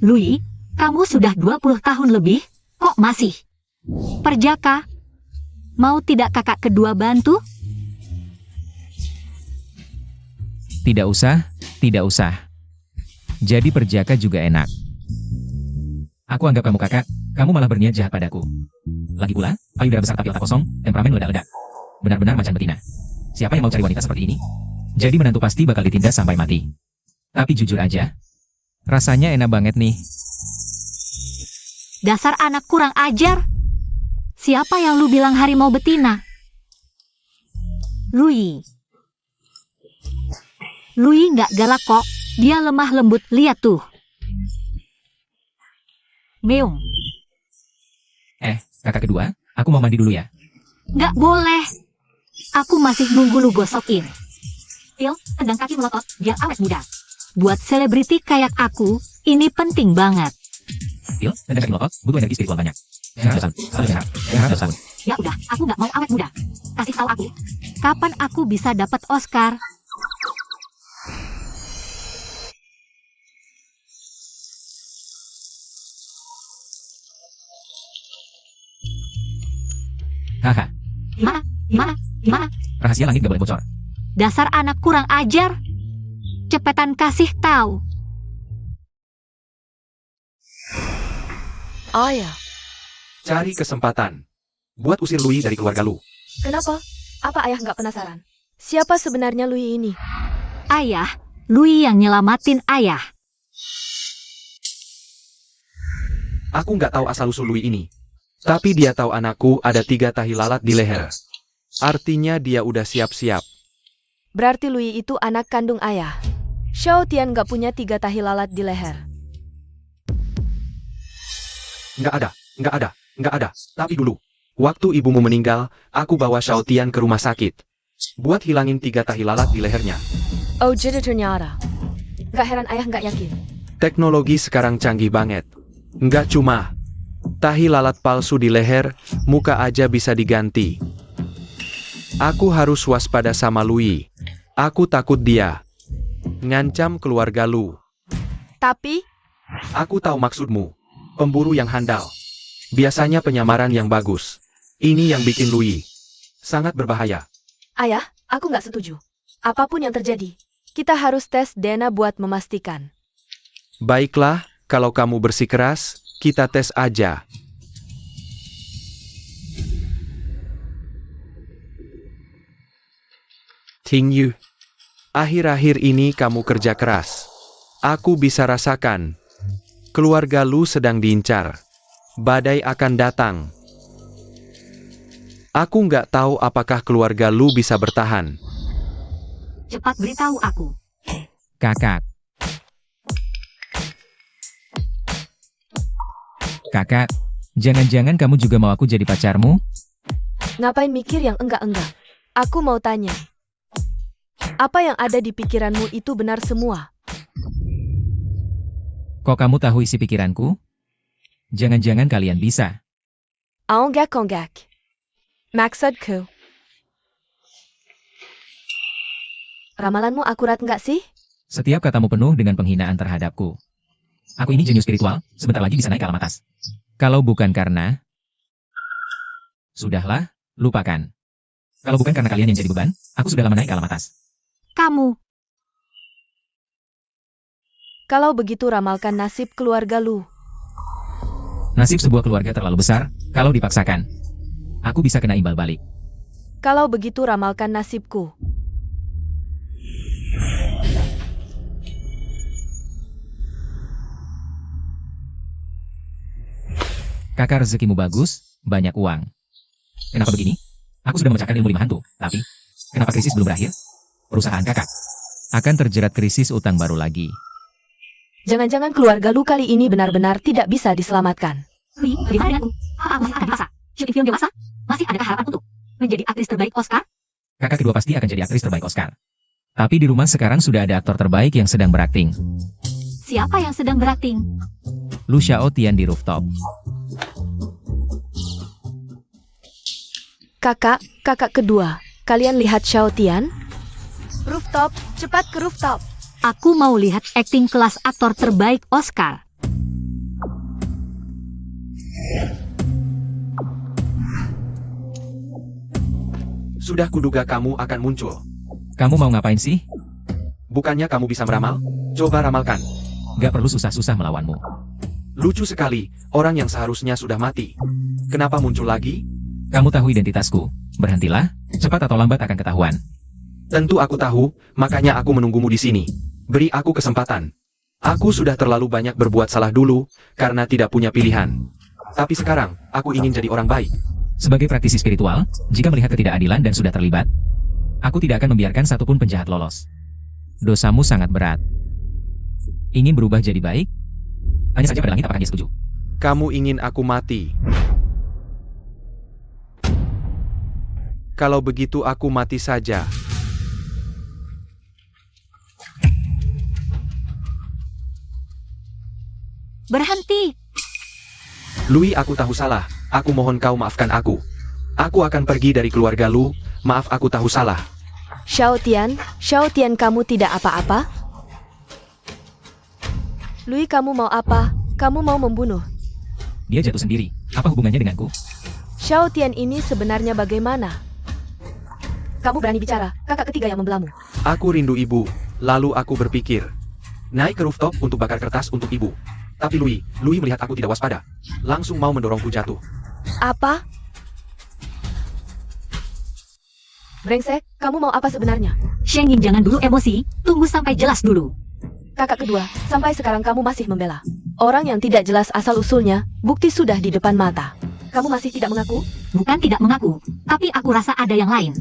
Lui, kamu sudah 20 tahun lebih, kok masih? Perjaka? Mau tidak kakak kedua bantu? Tidak usah, tidak usah. Jadi perjaka juga enak. Aku anggap kamu kakak, kamu malah berniat jahat padaku. Lagi pula, payudara besar tapi otak kosong, temperamen meledak-ledak. Benar-benar macan betina. Siapa yang mau cari wanita seperti ini? Jadi menantu pasti bakal ditindas sampai mati. Tapi jujur aja, rasanya enak banget nih. Dasar anak kurang ajar. Siapa yang lu bilang harimau betina? Lui. Lui nggak galak kok. Dia lemah lembut, lihat tuh. Meong. Kakak kedua, aku mau mandi dulu ya. Nggak boleh. Aku masih nunggu lu gosokin. Phil, tendang kaki melotot, biar awet muda. Buat selebriti kayak aku, ini penting banget. Phil, tendang kaki melotot, butuh energi spiritual banyak. Jangan. Ya udah, aku nggak mau awet muda. Kasih tahu aku, kapan aku bisa dapat Oscar? Haha, Gimana? rahasia langit gak boleh bocor. Dasar anak kurang ajar. Cepetan kasih tahu. Ayah, Cari kesempatan. Buat usir Lui dari keluarga Lu. kenapa? Apa ayah nggak penasaran? Siapa sebenarnya Lui ini? Ayah, Lui yang nyelamatin ayah. Aku nggak tahu asal-usul Lui ini. Tapi dia tahu anakku ada 3 tahi lalat di leher. Artinya dia udah siap-siap. Berarti Lui itu anak kandung ayah. Xiao Tian nggak punya 3 tahi lalat di leher. Nggak ada. Tapi dulu, waktu ibumu meninggal, aku bawa Xiao Tian ke rumah sakit. Buat hilangin 3 tahi lalat di lehernya. Oh, jadi ternyata. Nggak heran ayah nggak yakin. Teknologi sekarang canggih banget. Nggak cuma tahi lalat palsu di leher, muka aja bisa diganti. Aku harus waspada sama Lui. Aku takut dia ngancam keluarga Lu. Tapi, Aku tahu maksudmu. Pemburu yang handal. Biasanya penyamaran yang bagus. Ini yang bikin Lui sangat berbahaya. ayah, aku nggak setuju. Apapun yang terjadi, kita harus tes DNA buat memastikan. Baiklah, kalau kamu bersikeras, kita tes aja. Ting Yu, akhir-akhir ini kamu kerja keras. Aku bisa rasakan. Keluarga Lu sedang diincar. Badai akan datang. Aku nggak tahu apakah keluarga Lu bisa bertahan. Cepat beritahu aku. Kakak. Kakak, jangan-jangan kamu juga mau aku jadi pacarmu? Ngapain mikir yang enggak-enggak? Aku mau tanya. Apa yang ada di pikiranmu itu benar semua? Kok kamu tahu isi pikiranku? Jangan-jangan kalian bisa. Onggak-onggak. Maksudku. Ramalanmu akurat nggak sih? Setiap katamu penuh dengan penghinaan terhadapku. Aku ini jenius spiritual, sebentar lagi bisa naik ke alam atas. Kalau bukan karena... Sudahlah, lupakan. Kalau bukan karena kalian yang jadi beban, aku sudah lama naik ke alam atas. Kamu, Kalau begitu ramalkan nasib keluarga Lu. Nasib sebuah keluarga terlalu besar, kalau dipaksakan. Aku bisa kena imbal balik. Kalau begitu ramalkan nasibku. Kakak rezekimu bagus, banyak uang. Kenapa begini? Aku sudah memecahkan ilmu 5 hantu, tapi kenapa krisis belum berakhir? Perusahaan kakak akan terjerat krisis utang baru lagi. Jangan-jangan keluarga Lu kali ini benar-benar tidak bisa diselamatkan. Louis, bagaimana denganku? Apa aku masih akan dipaksa? Syuting film dewasa? Masih adakah harapan untuk menjadi aktris terbaik Oscar? Kakak kedua pasti akan jadi aktris terbaik Oscar. Tapi di rumah sekarang sudah ada aktor terbaik yang sedang berakting. Siapa yang sedang berakting? Lu Xiao Tian di rooftop. Kakak kedua, kalian lihat Xiao Tian? Rooftop, cepat ke rooftop. Aku mau lihat akting kelas aktor terbaik Oscar. Sudah kuduga kamu akan muncul. Kamu mau ngapain sih? Bukannya kamu bisa meramal? Coba ramalkan. Gak perlu susah-susah melawanmu. Lucu sekali, orang yang seharusnya sudah mati. Kenapa muncul lagi? Kamu tahu identitasku. Berhentilah, cepat atau lambat akan ketahuan. Tentu aku tahu, makanya aku menunggumu di sini. Beri aku kesempatan. Aku sudah terlalu banyak berbuat salah dulu, karena tidak punya pilihan. Tapi sekarang, aku ingin jadi orang baik. Sebagai praktisi spiritual, jika melihat ketidakadilan dan sudah terlibat, aku tidak akan membiarkan satupun penjahat lolos. Dosamu sangat berat. Ingin berubah jadi baik? Hanya saja pada langit apakah dia setuju? Kamu ingin aku mati. Kalau begitu aku mati saja. Berhenti! Louis, aku tahu salah. Aku mohon kau maafkan aku. Aku akan pergi dari keluarga Lu. Maaf, aku tahu salah. Xiao Tian kamu tidak apa-apa? Louis, kamu mau apa? Kamu mau membunuh? Dia jatuh sendiri. Apa hubungannya denganku? Xiao Tian ini sebenarnya bagaimana? Kamu berani bicara, kakak ketiga yang membelamu. Aku rindu ibu. Lalu aku berpikir, naik ke rooftop untuk bakar kertas untuk ibu. Tapi Louis melihat aku tidak waspada. Langsung mau mendorongku jatuh. Apa? Brengsek, kamu mau apa sebenarnya? Sheng Ying, jangan dulu emosi, tunggu sampai jelas dulu. Kakak kedua, sampai sekarang kamu masih membela orang yang tidak jelas asal-usulnya, bukti sudah di depan mata. Kamu masih tidak mengaku? Bukan tidak mengaku, tapi aku rasa ada yang lain.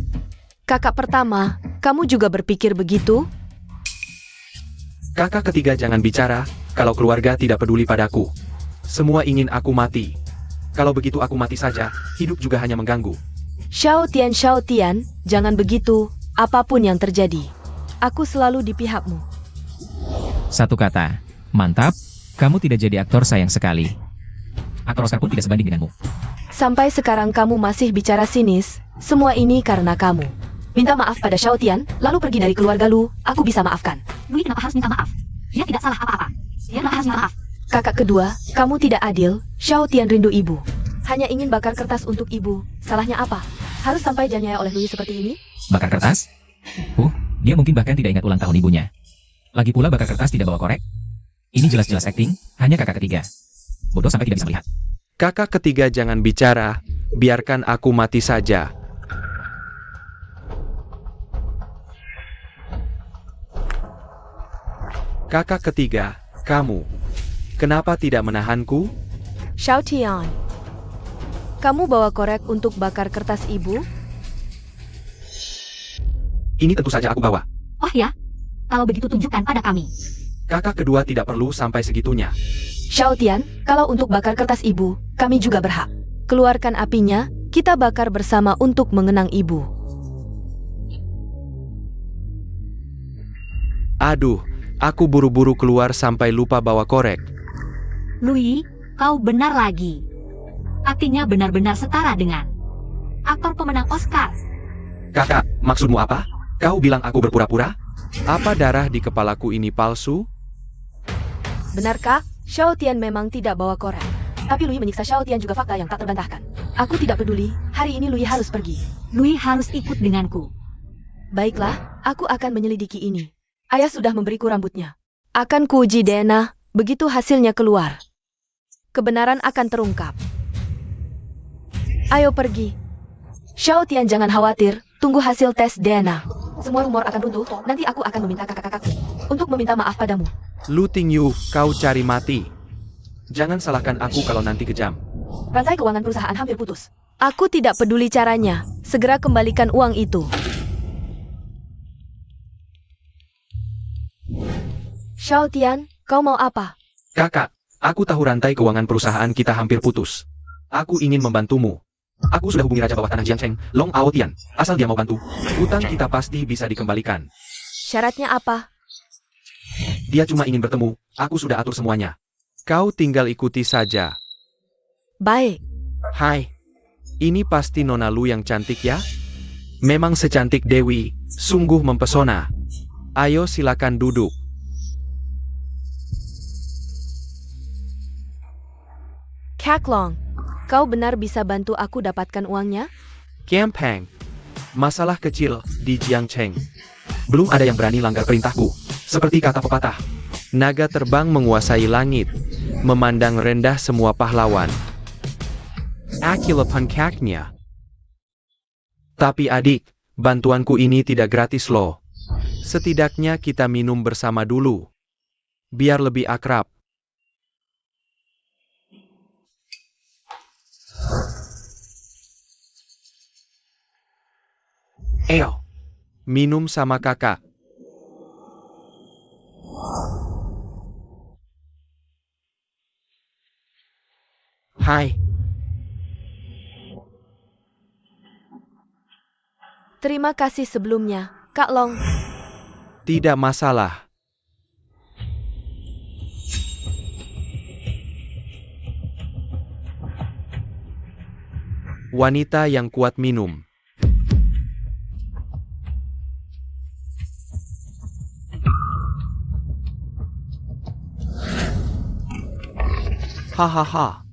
Kakak pertama, kamu juga berpikir begitu? Kakak ketiga, jangan bicara. Kalau keluarga tidak peduli padaku. Semua ingin aku mati. Kalau begitu aku mati saja, hidup juga hanya mengganggu. Xiao Tian, jangan begitu, apapun yang terjadi. Aku selalu di pihakmu. Satu kata. Mantap, kamu tidak jadi aktor sayang sekali. Aktor Oscar pun tidak sebanding denganmu. Sampai sekarang kamu masih bicara sinis, semua ini karena kamu. Minta maaf pada Xiao Tian, lalu pergi dari keluarga Lu, aku bisa maafkan. Louis, kenapa harus minta maaf? Dia tidak salah apa-apa. Dia kenapa harus minta maaf? Kakak kedua, kamu tidak adil, Xiao Tian rindu ibu. Hanya ingin bakar kertas untuk ibu, salahnya apa? Harus sampai dianiaya oleh Louis seperti ini? Bakar kertas? Dia mungkin bahkan tidak ingat ulang tahun ibunya. Lagi pula bakar kertas tidak bawa korek. Ini jelas-jelas acting, hanya kakak ketiga. Bodoh sampai tidak bisa melihat. Kakak ketiga, jangan bicara. Biarkan aku mati saja. Kakak ketiga, kamu. Kenapa tidak menahanku? Xiao Tian, kamu bawa korek untuk bakar kertas ibu? Ini tentu saja aku bawa. Oh ya? Kalau begitu tunjukkan pada kami. Kakak kedua tidak perlu sampai segitunya. Xiao Tian, kalau untuk bakar kertas ibu, kami juga berhak. Keluarkan apinya, kita bakar bersama untuk mengenang ibu. Aduh, aku buru-buru keluar sampai lupa bawa korek. Louis, kau benar lagi. Aktingnya benar-benar setara dengan aktor pemenang Oscar. Kakak, maksudmu apa? Kau bilang aku berpura-pura? Apa darah di kepalaku ini palsu? Benarkah, Xiao Tian memang tidak bawa korek? Tapi Louis menyiksa Xiao Tian juga fakta yang tak terbantahkan. Aku tidak peduli, hari ini Lui harus pergi. Lui harus ikut denganku. Baiklah, aku akan menyelidiki ini. Ayah sudah memberiku rambutnya. Akan kuuji DNA, begitu hasilnya keluar. Kebenaran akan terungkap. Ayo pergi. Xiao Tian jangan khawatir, tunggu hasil tes DNA. Semua rumor akan runtuh, nanti aku akan meminta kakak-kakakku untuk meminta maaf padamu. Lu Tingyu, kau cari mati. Jangan salahkan aku kalau nanti kejam. Rantai keuangan perusahaan hampir putus. Aku tidak peduli caranya, segera kembalikan uang itu. Xiao Tian, kau mau apa? Kakak, aku tahu rantai keuangan perusahaan kita hampir putus. Aku ingin membantumu. Aku sudah hubungi Raja Bawah Tanah Jiangcheng, Long Ao Tian. Asal dia mau bantu, utang kita pasti bisa dikembalikan. Syaratnya apa? Dia cuma ingin bertemu, aku sudah atur semuanya. Kau tinggal ikuti saja. Baik. Hai, ini pasti Nona Lu yang cantik ya? Memang secantik Dewi, sungguh mempesona. Ayo silakan duduk. Kaklong, kau benar bisa bantu aku dapatkan uangnya? Gampang. Masalah kecil di Jiangcheng. Belum ada yang berani langgar perintahku. Seperti kata pepatah, naga terbang menguasai langit, memandang rendah semua pahlawan. Akila pankaknya. Tapi adik, bantuanku ini tidak gratis loh. Setidaknya kita minum bersama dulu. Biar lebih akrab. Ayo, minum sama kakak. Hai. Terima kasih sebelumnya, Kak Long. Tidak masalah. Wanita yang kuat minum. Hahaha.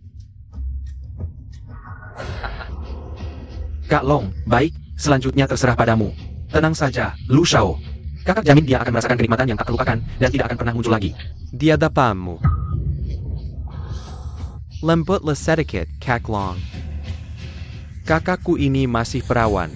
Kak Long, baik, selanjutnya terserah padamu. Tenang saja, Lu Shao. Kakak jamin dia akan merasakan kenikmatan yang tak terlupakan, dan tidak akan pernah muncul lagi. Di hadapanmu. Lembutlah sedikit, Kak Long. Kakakku ini masih perawan.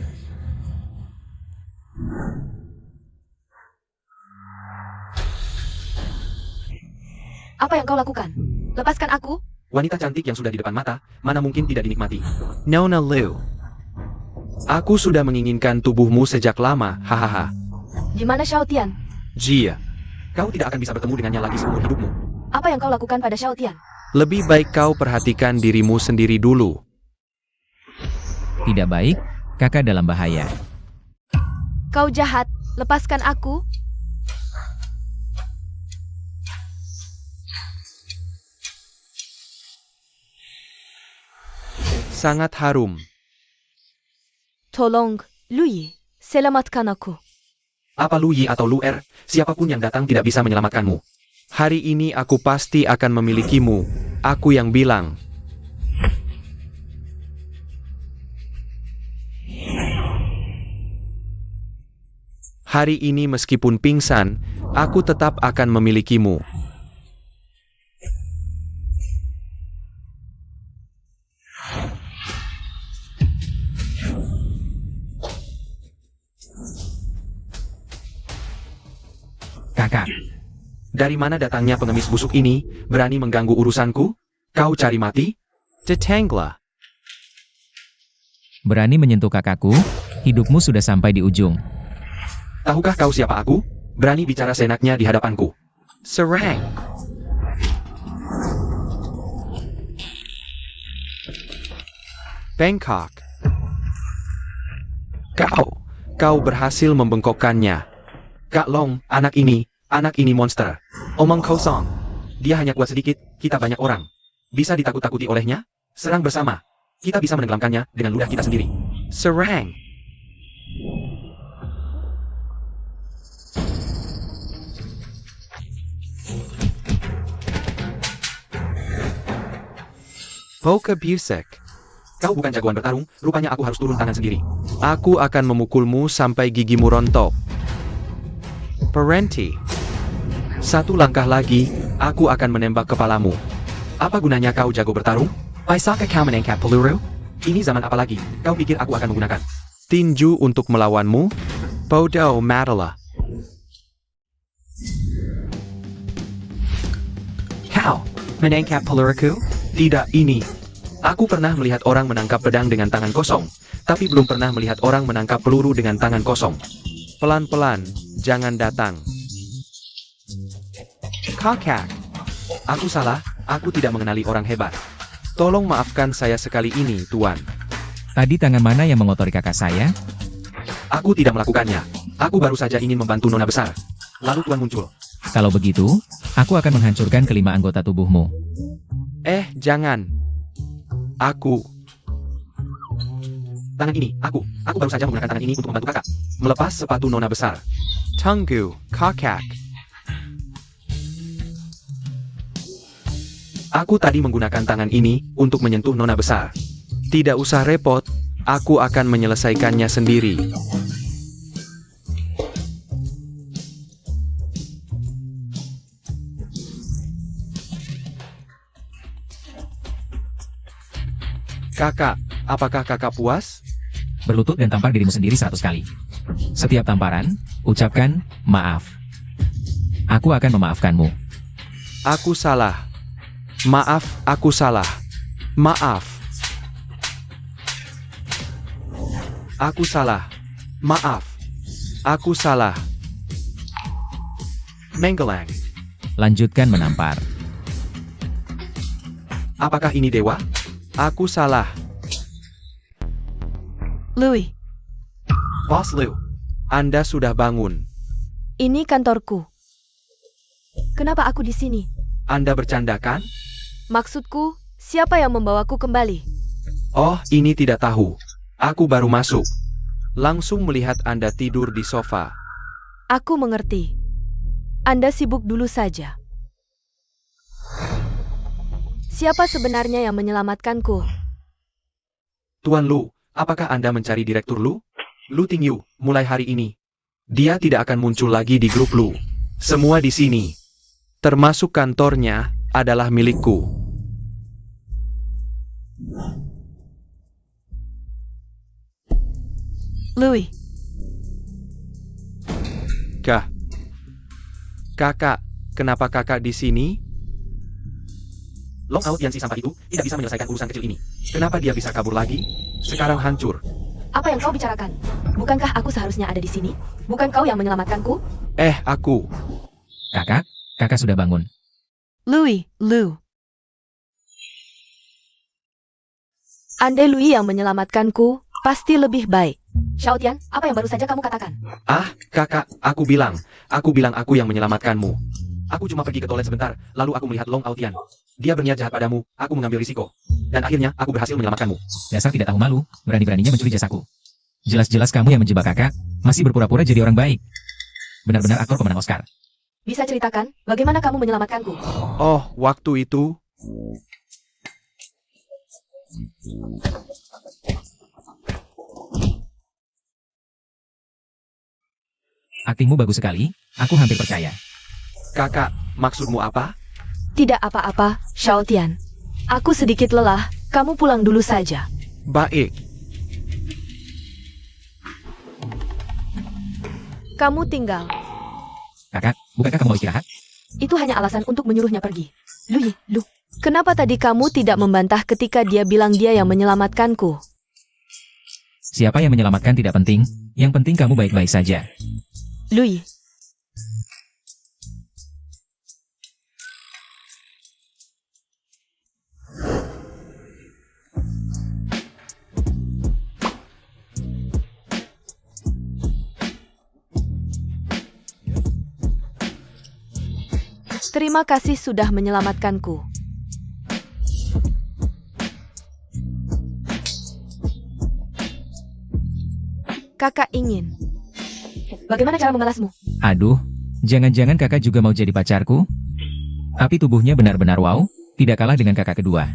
Apa yang kau lakukan? Lepaskan aku. Wanita cantik yang sudah di depan mata, mana mungkin tidak dinikmati. Nona Liu. Aku sudah menginginkan tubuhmu sejak lama, hahaha. Di mana Xiao Tian? Jia. Kau tidak akan bisa bertemu dengannya lagi seumur hidupmu. Apa yang kau lakukan pada Xiao Tian? Lebih baik kau perhatikan dirimu sendiri dulu. Tidak baik, kakak dalam bahaya. Kau jahat, lepaskan aku. Sangat harum. Tolong, Lui, selamatkan aku. Apa Lu Yi atau Lu Er, siapapun yang datang tidak bisa menyelamatkanmu. Hari ini aku pasti akan memilikimu. Aku yang bilang. Hari ini meskipun pingsan, aku tetap akan memilikimu. Kakak, Dari mana datangnya pengemis busuk ini, berani mengganggu urusanku? Kau cari mati? Detanglah. berani menyentuh kakakku, hidupmu sudah sampai di ujung. Tahukah kau siapa aku? Berani bicara seenaknya di hadapanku. Serang. Bangkok. Kau berhasil membengkokkannya. Kak Long, anak ini monster. Omong kosong. Dia hanya kuat sedikit, kita banyak orang. Bisa ditakut-takuti olehnya? Serang bersama. Kita bisa menenggelamkannya dengan ludah kita sendiri. Serang. Boka Busek. Kau bukan jagoan bertarung, rupanya aku harus turun tangan sendiri. Aku akan memukulmu sampai gigimu rontok. Parenti. Satu langkah lagi, aku akan menembak kepalamu. Apa gunanya kau jago bertarung? Bisakah kau menangkap peluru? Ini zaman apa lagi? Kau pikir aku akan menggunakan tinju untuk melawanmu? Bodoh matalah. Kau menangkap peluruku? Tidak ini. Aku pernah melihat orang menangkap pedang dengan tangan kosong, tapi belum pernah melihat orang menangkap peluru dengan tangan kosong. Pelan-pelan, jangan datang. Kakak. Aku salah, aku tidak mengenali orang hebat. Tolong maafkan saya sekali ini, Tuan. Tadi tangan mana yang mengotori kakak saya? Aku tidak melakukannya. Aku baru saja ingin membantu Nona besar. Lalu Tuan muncul. Kalau begitu, aku akan menghancurkan kelima anggota tubuhmu. Jangan. Aku. Tangan ini, aku baru saja menggunakan tangan ini untuk membantu kakak melepas sepatu Nona besar. Tunggu, kakak. Aku tadi menggunakan tangan ini untuk menyentuh Nona besar. Tidak usah repot, aku akan menyelesaikannya sendiri. Kakak, apakah kakak puas? Berlutut dan tampar dirimu sendiri 100 kali. Setiap tamparan, ucapkan, maaf. Aku akan memaafkanmu. Aku salah. Maaf, aku salah. Maaf. Aku salah. Maaf. Aku salah. Menggelang. Lanjutkan menampar. Apakah ini dewa? Aku salah. Louis, Bos Liu, Anda sudah bangun. ini kantorku. Kenapa aku di sini? Anda bercanda kan? Maksudku, siapa yang membawaku kembali? Oh, ini tidak tahu. Aku baru masuk. Langsung melihat Anda tidur di sofa. Aku mengerti. Anda sibuk dulu saja. Siapa sebenarnya yang menyelamatkanku? Tuan Lu, apakah Anda mencari Direktur Lu? Lu Tingyu, mulai hari ini. Dia tidak akan muncul lagi di grup Lu. Semua di sini, termasuk kantornya, adalah milikku. Louis, Kakak, kenapa kakak di sini? Long Out yang si sampah itu tidak bisa menyelesaikan urusan kecil ini. Kenapa dia bisa kabur lagi? Sekarang hancur. apa yang kau bicarakan? Bukankah aku seharusnya ada di sini? Bukan kau yang menyelamatkanku? Aku. Kakak sudah bangun. Louis, Lou. Andai Louis yang menyelamatkanku, pasti lebih baik. Xiaotian, apa yang baru saja kamu katakan? Kakak, aku bilang aku yang menyelamatkanmu. Aku cuma pergi ke toilet sebentar, lalu aku melihat Long Autian. Dia berniat jahat padamu, aku mengambil risiko. Dan akhirnya, aku berhasil menyelamatkanmu. Dasar tidak tahu malu, berani-beraninya mencuri jasaku. Jelas-jelas kamu yang menjebak kakak, masih berpura-pura jadi orang baik. Benar-benar aktor pemenang Oscar. Bisa ceritakan, bagaimana kamu menyelamatkanku? Oh, waktu itu... Aktingmu bagus sekali, aku hampir percaya. Kakak, maksudmu apa? Tidak apa-apa, Xiaotian. Aku sedikit lelah, kamu pulang dulu saja. Baik. Kamu tinggal. Kakak, bukankah kamu mau istirahat? Itu hanya alasan untuk menyuruhnya pergi. Lu. Kenapa tadi kamu tidak membantah ketika dia bilang dia yang menyelamatkanku? Siapa yang menyelamatkan tidak penting, yang penting kamu baik-baik saja. Louis. Terima kasih sudah menyelamatkanku. Kakak ingin. Bagaimana cara membalasmu? Aduh, jangan-jangan kakak juga mau jadi pacarku? Tapi tubuhnya benar-benar wow, tidak kalah dengan kakak kedua.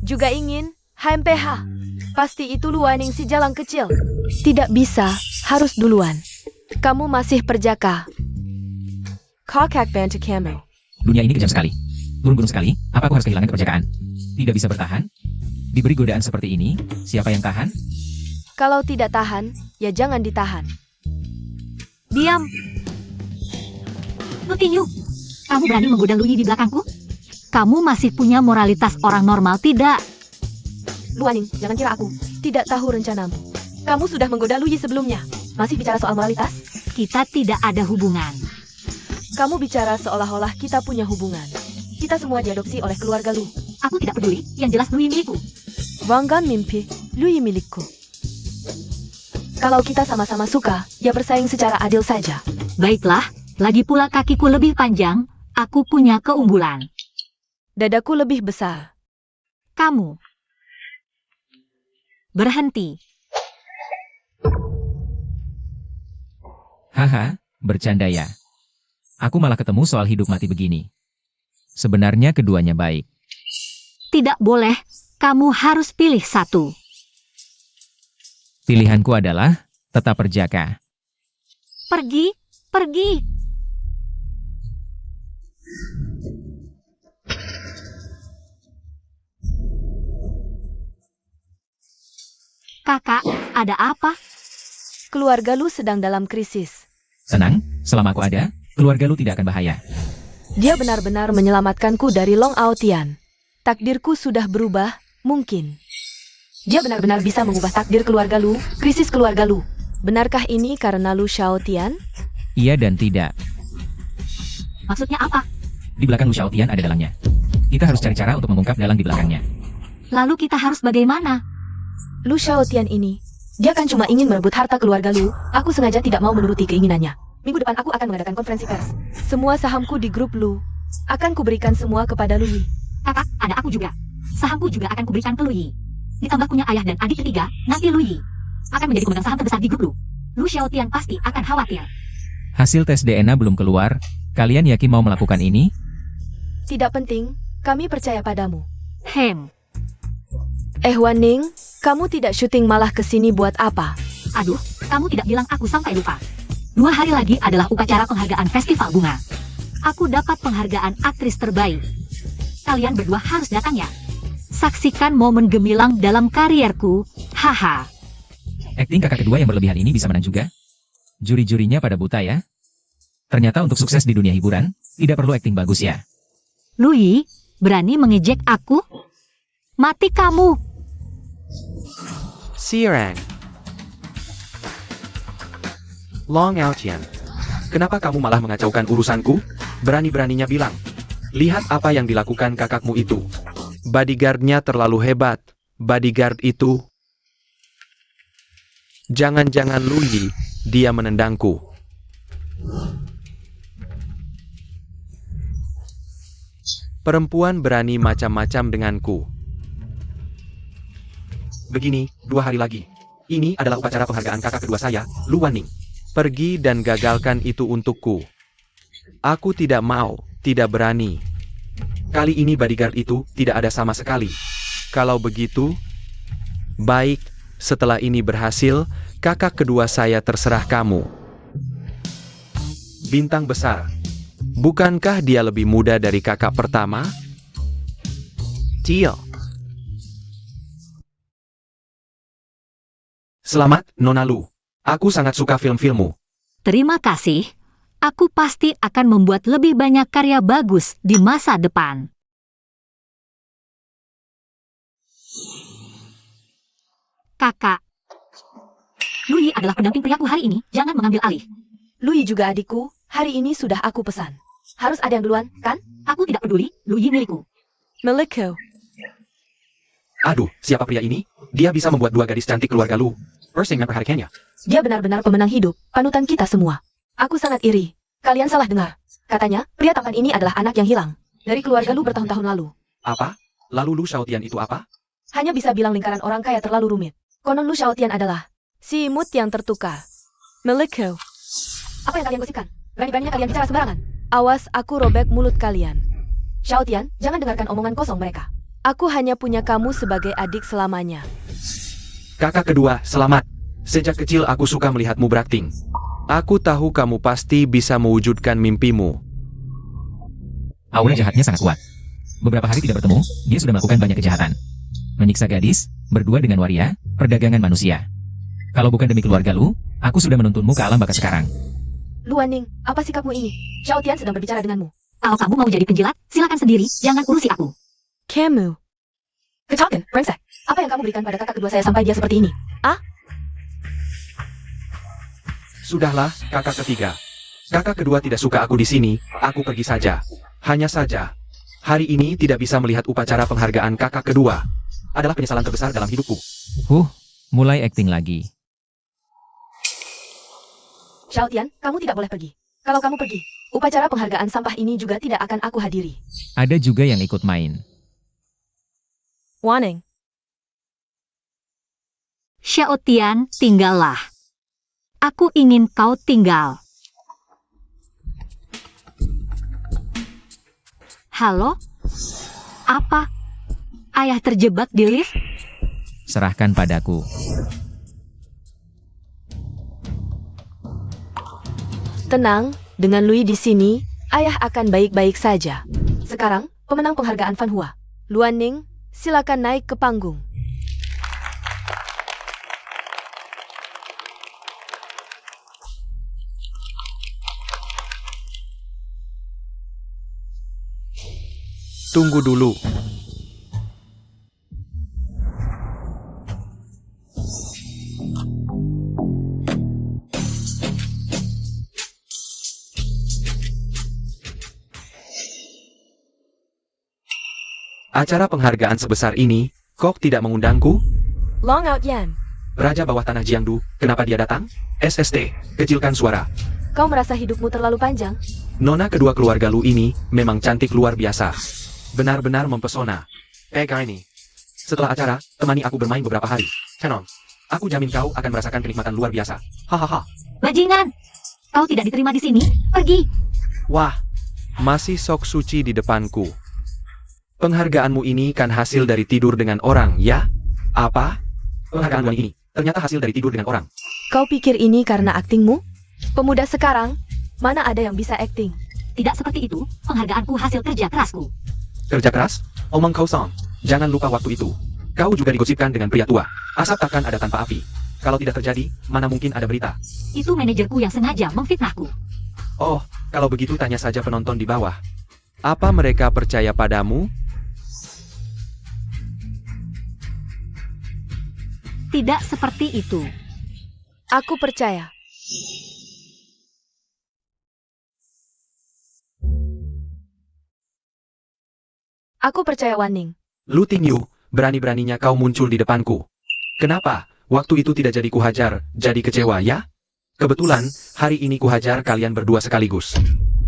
Juga ingin, HMPH. Pasti itu Lu Waning si jalang kecil. Tidak bisa, harus duluan. Kamu masih perjaka. Kakak bantu kamu. Dunia ini kejam sekali. Turun gunung sekali, apa aku harus kehilangan keperjakaan? Tidak bisa bertahan? Diberi godaan seperti ini, siapa yang tahan? Kalau tidak tahan, ya jangan ditahan. Diam. Nutinyu, kamu berani menggoda Lui di belakangku? Kamu masih punya moralitas orang normal, tidak? Lu Waning, jangan kira aku tidak tahu rencanamu. Kamu sudah menggoda Lu Yi sebelumnya. Masih bicara soal moralitas? Kita tidak ada hubungan. Kamu bicara seolah-olah kita punya hubungan. Kita semua diadopsi oleh keluarga Lu. Aku tidak peduli, yang jelas Lui milikku. Wanggan mimpi, Lu Yi milikku. Kalau kita sama-sama suka, ya bersaing secara adil saja. Baiklah, lagi pula kakiku lebih panjang, aku punya keunggulan. Dadaku lebih besar. Kamu. Berhenti. Haha, bercanda ya. Aku malah ketemu soal hidup mati begini. Sebenarnya keduanya baik. Tidak boleh, kamu harus pilih satu. Pilihanku adalah tetap perjaka. Pergi, pergi. Kakak, ada apa? Keluarga Lu sedang dalam krisis. Tenang, selama aku ada, keluarga lu tidak akan bahaya. Dia benar-benar menyelamatkanku dari Long Aotian. Takdirku sudah berubah, mungkin. Dia benar-benar bisa mengubah takdir keluarga Lu, krisis keluarga Lu. Benarkah ini karena Lu Xiaotian? Iya dan tidak. Maksudnya apa? Di belakang Lu Xiaotian ada dalangnya. Kita harus cari cara untuk mengungkap dalang di belakangnya. Lalu kita harus bagaimana? Lu Xiaotian ini, dia kan cuma ingin merebut harta keluarga Lu. Aku sengaja tidak mau menuruti keinginannya. Minggu depan aku akan mengadakan konferensi pers. Semua sahamku di grup Lu akan kuberikan semua kepada Lu Yi. Kakak, ada aku juga. Sahamku juga akan kuberikan ke Lu Yi. Ditambah punya ayah dan adik ketiga, nanti Lu Yi akan menjadi pemegang saham terbesar di grup Lu. Lu Xiaotian pasti akan khawatir. Hasil tes DNA belum keluar. Kalian yakin mau melakukan ini? Tidak penting, kami percaya padamu. Waning, kamu tidak syuting malah kesini buat apa? aduh, kamu tidak bilang aku sampai lupa. 2 hari lagi adalah upacara penghargaan Festival Bunga. Aku dapat penghargaan aktris terbaik. Kalian berdua harus datang ya. Saksikan momen gemilang dalam karierku. Haha. Akting kakak kedua yang berlebihan ini bisa menang juga? Juri-jurinya pada buta ya? Ternyata untuk sukses di dunia hiburan, tidak perlu akting bagus ya. Lu Yi, berani mengejek aku? Mati kamu. Sirang. Long Aotian. Kenapa kamu malah mengacaukan urusanku? Berani-beraninya bilang. Lihat apa yang dilakukan kakakmu itu. Bodyguardnya terlalu hebat. Bodyguard itu. Jangan-jangan Lu Yi, dia menendangku. Perempuan berani macam-macam denganku. Begini, 2 hari lagi. Ini adalah upacara penghargaan kakak kedua saya, Lu Waning. Pergi dan gagalkan itu untukku. Aku tidak mau, tidak berani. Kali ini bodyguard itu tidak ada sama sekali. Kalau begitu, baik, setelah ini berhasil, kakak kedua saya terserah kamu. Bintang besar. Bukankah dia lebih muda dari kakak pertama? Tio. Selamat, Nona Lu. Aku sangat suka film-filmmu. Terima kasih. Aku pasti akan membuat lebih banyak karya bagus di masa depan. Kakak. Lu Yi adalah pendamping priaku hari ini, jangan mengambil alih. Lu Yi juga adikku, hari ini sudah aku pesan. Harus ada yang duluan, kan? Aku tidak peduli, Lu Yi milikku. Milikku. Aduh, siapa pria ini? Dia bisa membuat 2 gadis cantik keluarga Lu. Persing memperhatikannya. Dia benar-benar pemenang hidup, panutan kita semua. Aku sangat iri. Kalian salah dengar. Katanya, pria tampan ini adalah anak yang hilang dari keluarga Lu bertahun-tahun lalu. Apa? Lalu Lu Xiaotian itu apa? Hanya bisa bilang lingkaran orang kaya terlalu rumit. Konon Lu Xiaotian adalah si imut yang tertukar. Milikku. Apa yang kalian gosipkan? Berani-beraninya kalian bicara sembarangan. Awas, aku robek mulut kalian. Xiaotian, jangan dengarkan omongan kosong mereka. Aku hanya punya kamu sebagai adik selamanya. Kakak kedua, selamat. Sejak kecil aku suka melihatmu berakting. Aku tahu kamu pasti bisa mewujudkan mimpimu. Aura jahatnya sangat kuat. Beberapa hari tidak bertemu, dia sudah melakukan banyak kejahatan. Menyiksa gadis, berdua dengan waria, perdagangan manusia. Kalau bukan demi keluarga Lu, aku sudah menuntunmu ke alam baka sekarang. Lu Wanning, apa sikapmu ini? Xiao Tian sedang berbicara denganmu. Kalau kamu mau jadi penjilat, silakan sendiri, jangan urusi aku. Kamu. Kecalkan, brengsek. Apa yang kamu berikan pada kakak kedua saya sampai dia seperti ini? Sudahlah, kakak ketiga. Kakak kedua tidak suka aku di sini, aku pergi saja. Hanya saja, hari ini tidak bisa melihat upacara penghargaan kakak kedua. Adalah penyesalan terbesar dalam hidupku. Mulai akting lagi. Xiao Tian, kamu tidak boleh pergi. Kalau kamu pergi, upacara penghargaan sampah ini juga tidak akan aku hadiri. Ada juga yang ikut main. Wanning. Xiao Tian, tinggallah. Aku ingin kau tinggal. Halo? Apa? Ayah terjebak di lift? Serahkan padaku. Tenang, dengan Lui di sini, ayah akan baik-baik saja. Sekarang, pemenang penghargaan Fan Hua. Luan Ning, silakan naik ke panggung. Tunggu dulu. Acara penghargaan sebesar ini, kok tidak mengundangku? Long Out Yan, Raja bawah tanah Jiangdu, kenapa dia datang? SST, kecilkan suara. kau merasa hidupmu terlalu panjang? Nona kedua keluarga Lu ini memang cantik luar biasa. Benar-benar mempesona. Kaini. Setelah acara, temani aku bermain beberapa hari. Canon, aku jamin kau akan merasakan kenikmatan luar biasa. Hahaha. Bajingan! Kau tidak diterima di sini, pergi! Wah, masih sok suci di depanku. Penghargaanmu ini kan hasil dari tidur dengan orang, ya? Apa? Penghargaan ini ternyata hasil dari tidur dengan orang. Kau pikir ini karena aktingmu? Pemuda sekarang, mana ada yang bisa akting? Tidak seperti itu, penghargaanku hasil kerja kerasku. Kerja keras? Omong kosong. Jangan lupa waktu itu. Kau juga digosipkan dengan pria tua. Asap takkan ada tanpa api. Kalau tidak terjadi, mana mungkin ada berita. Itu manajerku yang sengaja memfitnahku. Oh, kalau begitu tanya saja penonton di bawah. Apa mereka percaya padamu? Tidak seperti itu. Aku percaya. Aku percaya Wanning. Lu Tingyu, berani-beraninya kau muncul di depanku. Kenapa? Waktu itu tidak jadi kuhajar, jadi kecewa ya? Kebetulan, hari ini kuhajar kalian berdua sekaligus.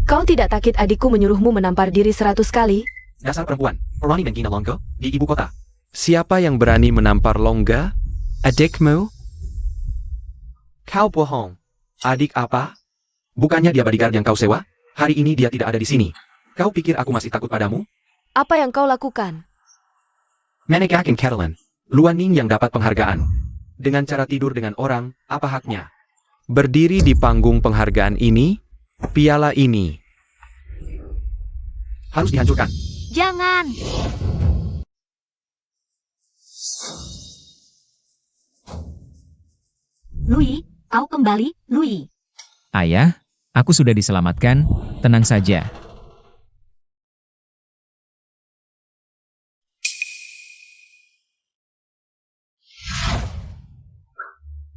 Kau tidak takut adikku menyuruhmu menampar diri 100 kali? Dasar perempuan, Ronnie dan Gina Longga, di ibu kota. Siapa yang berani menampar Longga? Adikmu? Kau bohong. Adik apa? Bukannya dia bodyguard yang kau sewa? Hari ini dia tidak ada di sini. Kau pikir aku masih takut padamu? Apa yang kau lakukan? Menekakin Catalan. Luan Ning yang dapat penghargaan. Dengan cara tidur dengan orang, apa haknya? Berdiri di panggung penghargaan ini, piala ini harus dihancurkan. Jangan! Lui, kau kembali, Lui. Ayah, aku sudah diselamatkan, tenang saja.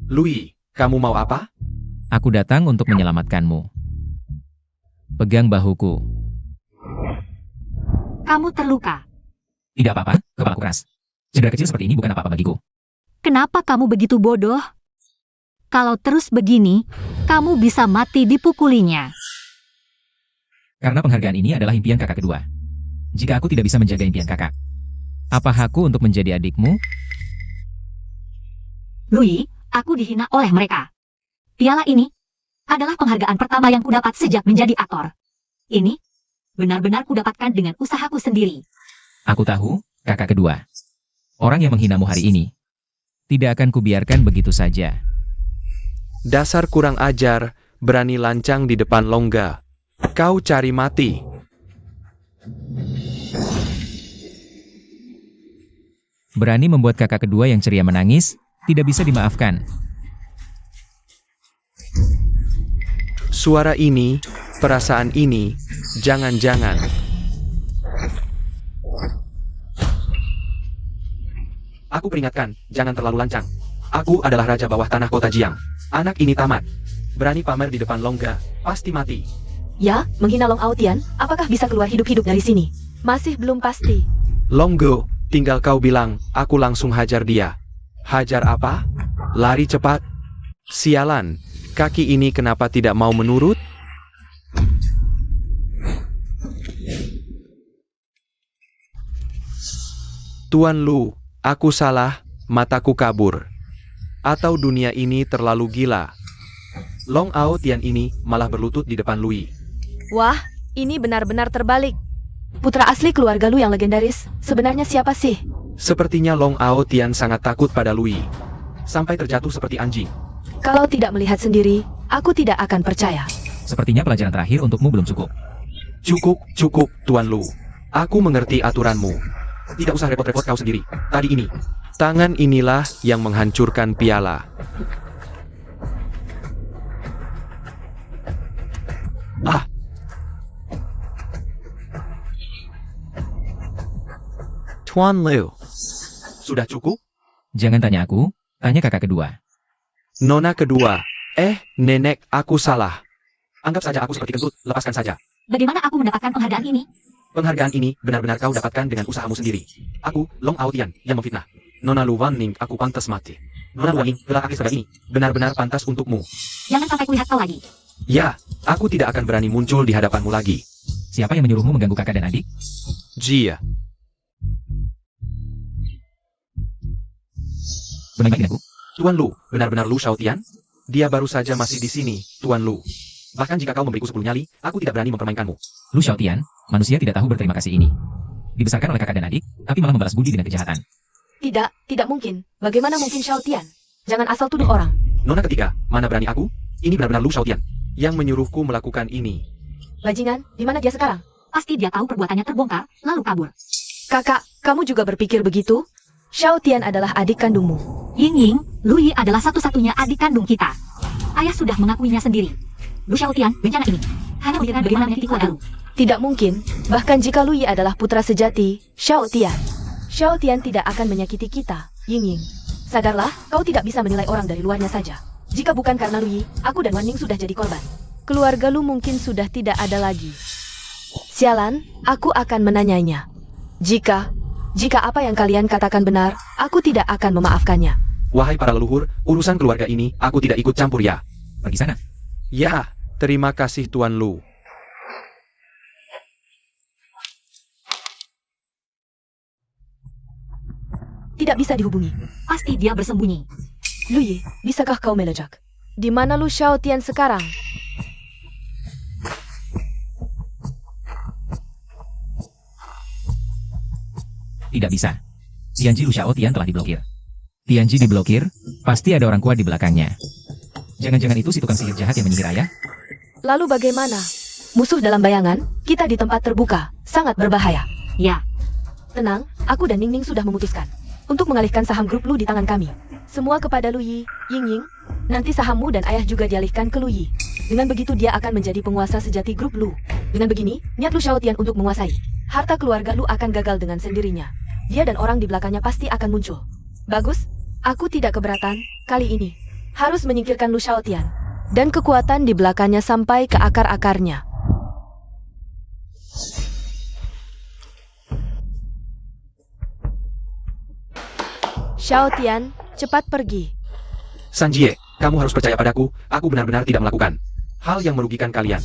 Lui, kamu mau apa? Aku datang untuk menyelamatkanmu. Pegang bahuku. Kamu terluka. Tidak apa-apa, kepalaku keras. Cedera kecil seperti ini bukan apa-apa bagiku. Kenapa kamu begitu bodoh? Kalau terus begini, kamu bisa mati dipukulinya. Karena penghargaan ini adalah impian kakak kedua. Jika aku tidak bisa menjaga impian kakak, apa hakku untuk menjadi adikmu? Lui, aku dihina oleh mereka. Piala ini adalah penghargaan pertama yang kudapat sejak menjadi aktor. Ini benar-benar kudapatkan dengan usahaku sendiri. Aku tahu, kakak kedua. Orang yang menghinamu hari ini Tidak akan kubiarkan begitu saja. Dasar kurang ajar, berani lancang di depan Longga. Kau cari mati. Berani membuat kakak kedua yang ceria menangis, tidak bisa dimaafkan. Suara ini, perasaan ini, jangan-jangan. Aku peringatkan, jangan terlalu lancang. Aku adalah raja bawah tanah kota Jiang. Anak ini tamat. Berani pamer di depan Longga, pasti mati. Ya, menghina Long Aotian, apakah bisa keluar hidup-hidup dari sini? Masih belum pasti. Longgo, tinggal kau bilang, aku langsung hajar dia. Hajar apa? Lari cepat. Sialan, kaki ini kenapa tidak mau menurut? Tuan Lu, aku salah, mataku kabur. Atau dunia ini terlalu gila. Long Aotian ini malah berlutut di depan Lui. Wah, ini benar-benar terbalik. Putra asli keluarga Lu yang legendaris, sebenarnya siapa sih? Sepertinya Long Aotian sangat takut pada Lui. Sampai terjatuh seperti anjing. Kalau tidak melihat sendiri, aku tidak akan percaya. Sepertinya pelajaran terakhir untukmu belum cukup. Cukup, Tuan Lu. Aku mengerti aturanmu. Tidak usah repot-repot kau sendiri. Tadi ini. Tangan inilah yang menghancurkan piala. Ah! Tuan Lu. Sudah cukup? Jangan tanya aku, tanya kakak kedua. Nona kedua. Nenek, aku salah. Anggap saja aku seperti kentut, lepaskan saja. Bagaimana aku mendapatkan penghargaan ini? Penghargaan ini benar-benar kau dapatkan dengan usahamu sendiri. Aku, Long Aotian, yang memfitnah. Nona Lu Wanning, aku pantas mati. Nona Lu Wanning, lelaki sebagai ini, benar-benar pantas untukmu. Jangan sampai kulihat kau lagi. Ya, aku tidak akan berani muncul di hadapanmu lagi. Siapa yang menyuruhmu mengganggu kakak dan adik? Jia. Bermain denganku? Tuan Lu, benar-benar Lu Shaotian? Dia baru saja masih di sini, Tuan Lu. Bahkan jika kau memberiku 10 nyali, aku tidak berani mempermainkanmu. Lu Xiaotian, manusia tidak tahu berterima kasih ini. Dibesarkan oleh kakak dan adik, tapi malah membalas budi dengan kejahatan. Tidak mungkin. Bagaimana mungkin Xiaotian? Jangan asal tuduh orang. Nona ketiga, mana berani aku? Ini benar-benar Lu Shaotian yang menyuruhku melakukan ini. Bajingan, di mana dia sekarang? Pasti dia tahu perbuatannya terbongkar, lalu kabur. Kakak, kamu juga berpikir begitu? Xiaotian adalah adik kandungmu. Ying, Lui adalah satu-satunya adik kandung kita. Ayah sudah mengakuinya sendiri. Lu Xiaotian, bencana ini hanya memikirkan bagaimana menyakiti keluarga Lu. Tidak mungkin, bahkan jika Lui adalah putra sejati, Xiaotian tidak akan menyakiti kita, Ying. Sadarlah, kau tidak bisa menilai orang dari luarnya saja. Jika bukan karena Lui, aku dan Wan Ning sudah jadi korban. Keluarga Lu mungkin sudah tidak ada lagi. Sialan, aku akan menanyainya. Jika apa yang kalian katakan benar, aku tidak akan memaafkannya. Wahai para leluhur, urusan keluarga ini, aku tidak ikut campur ya. Pergi sana. Ya, terima kasih Tuan Lu. Tidak bisa dihubungi. Pasti dia bersembunyi. Lui, bisakah kau melejak? Di mana Lu Xiaotian sekarang? Tidak bisa. Tianji Lu Xiaotian telah diblokir. Tianji diblokir, pasti ada orang kuat di belakangnya. Jangan-jangan itu si tukang sihir jahat yang menyihir ayah? Lalu bagaimana? Musuh dalam bayangan, kita di tempat terbuka, sangat berbahaya. Ya, Tenang, aku dan Ning Ning sudah memutuskan untuk mengalihkan saham grup Lu di tangan kami. Semua kepada Lu Yi, Ying. Nanti sahammu dan ayah juga dialihkan ke Lu Yi. Dengan begitu dia akan menjadi penguasa sejati grup Lu. Dengan begini, niat Lu Xiaotian untuk menguasai harta keluarga Lu akan gagal dengan sendirinya. Dia dan orang di belakangnya pasti akan muncul. Bagus, aku tidak keberatan, kali ini harus menyingkirkan Lu Xiaotian dan kekuatan di belakangnya sampai ke akar-akarnya. Xiaotian, cepat pergi. Sanjie, kamu harus percaya padaku, aku benar-benar tidak melakukan hal yang merugikan kalian.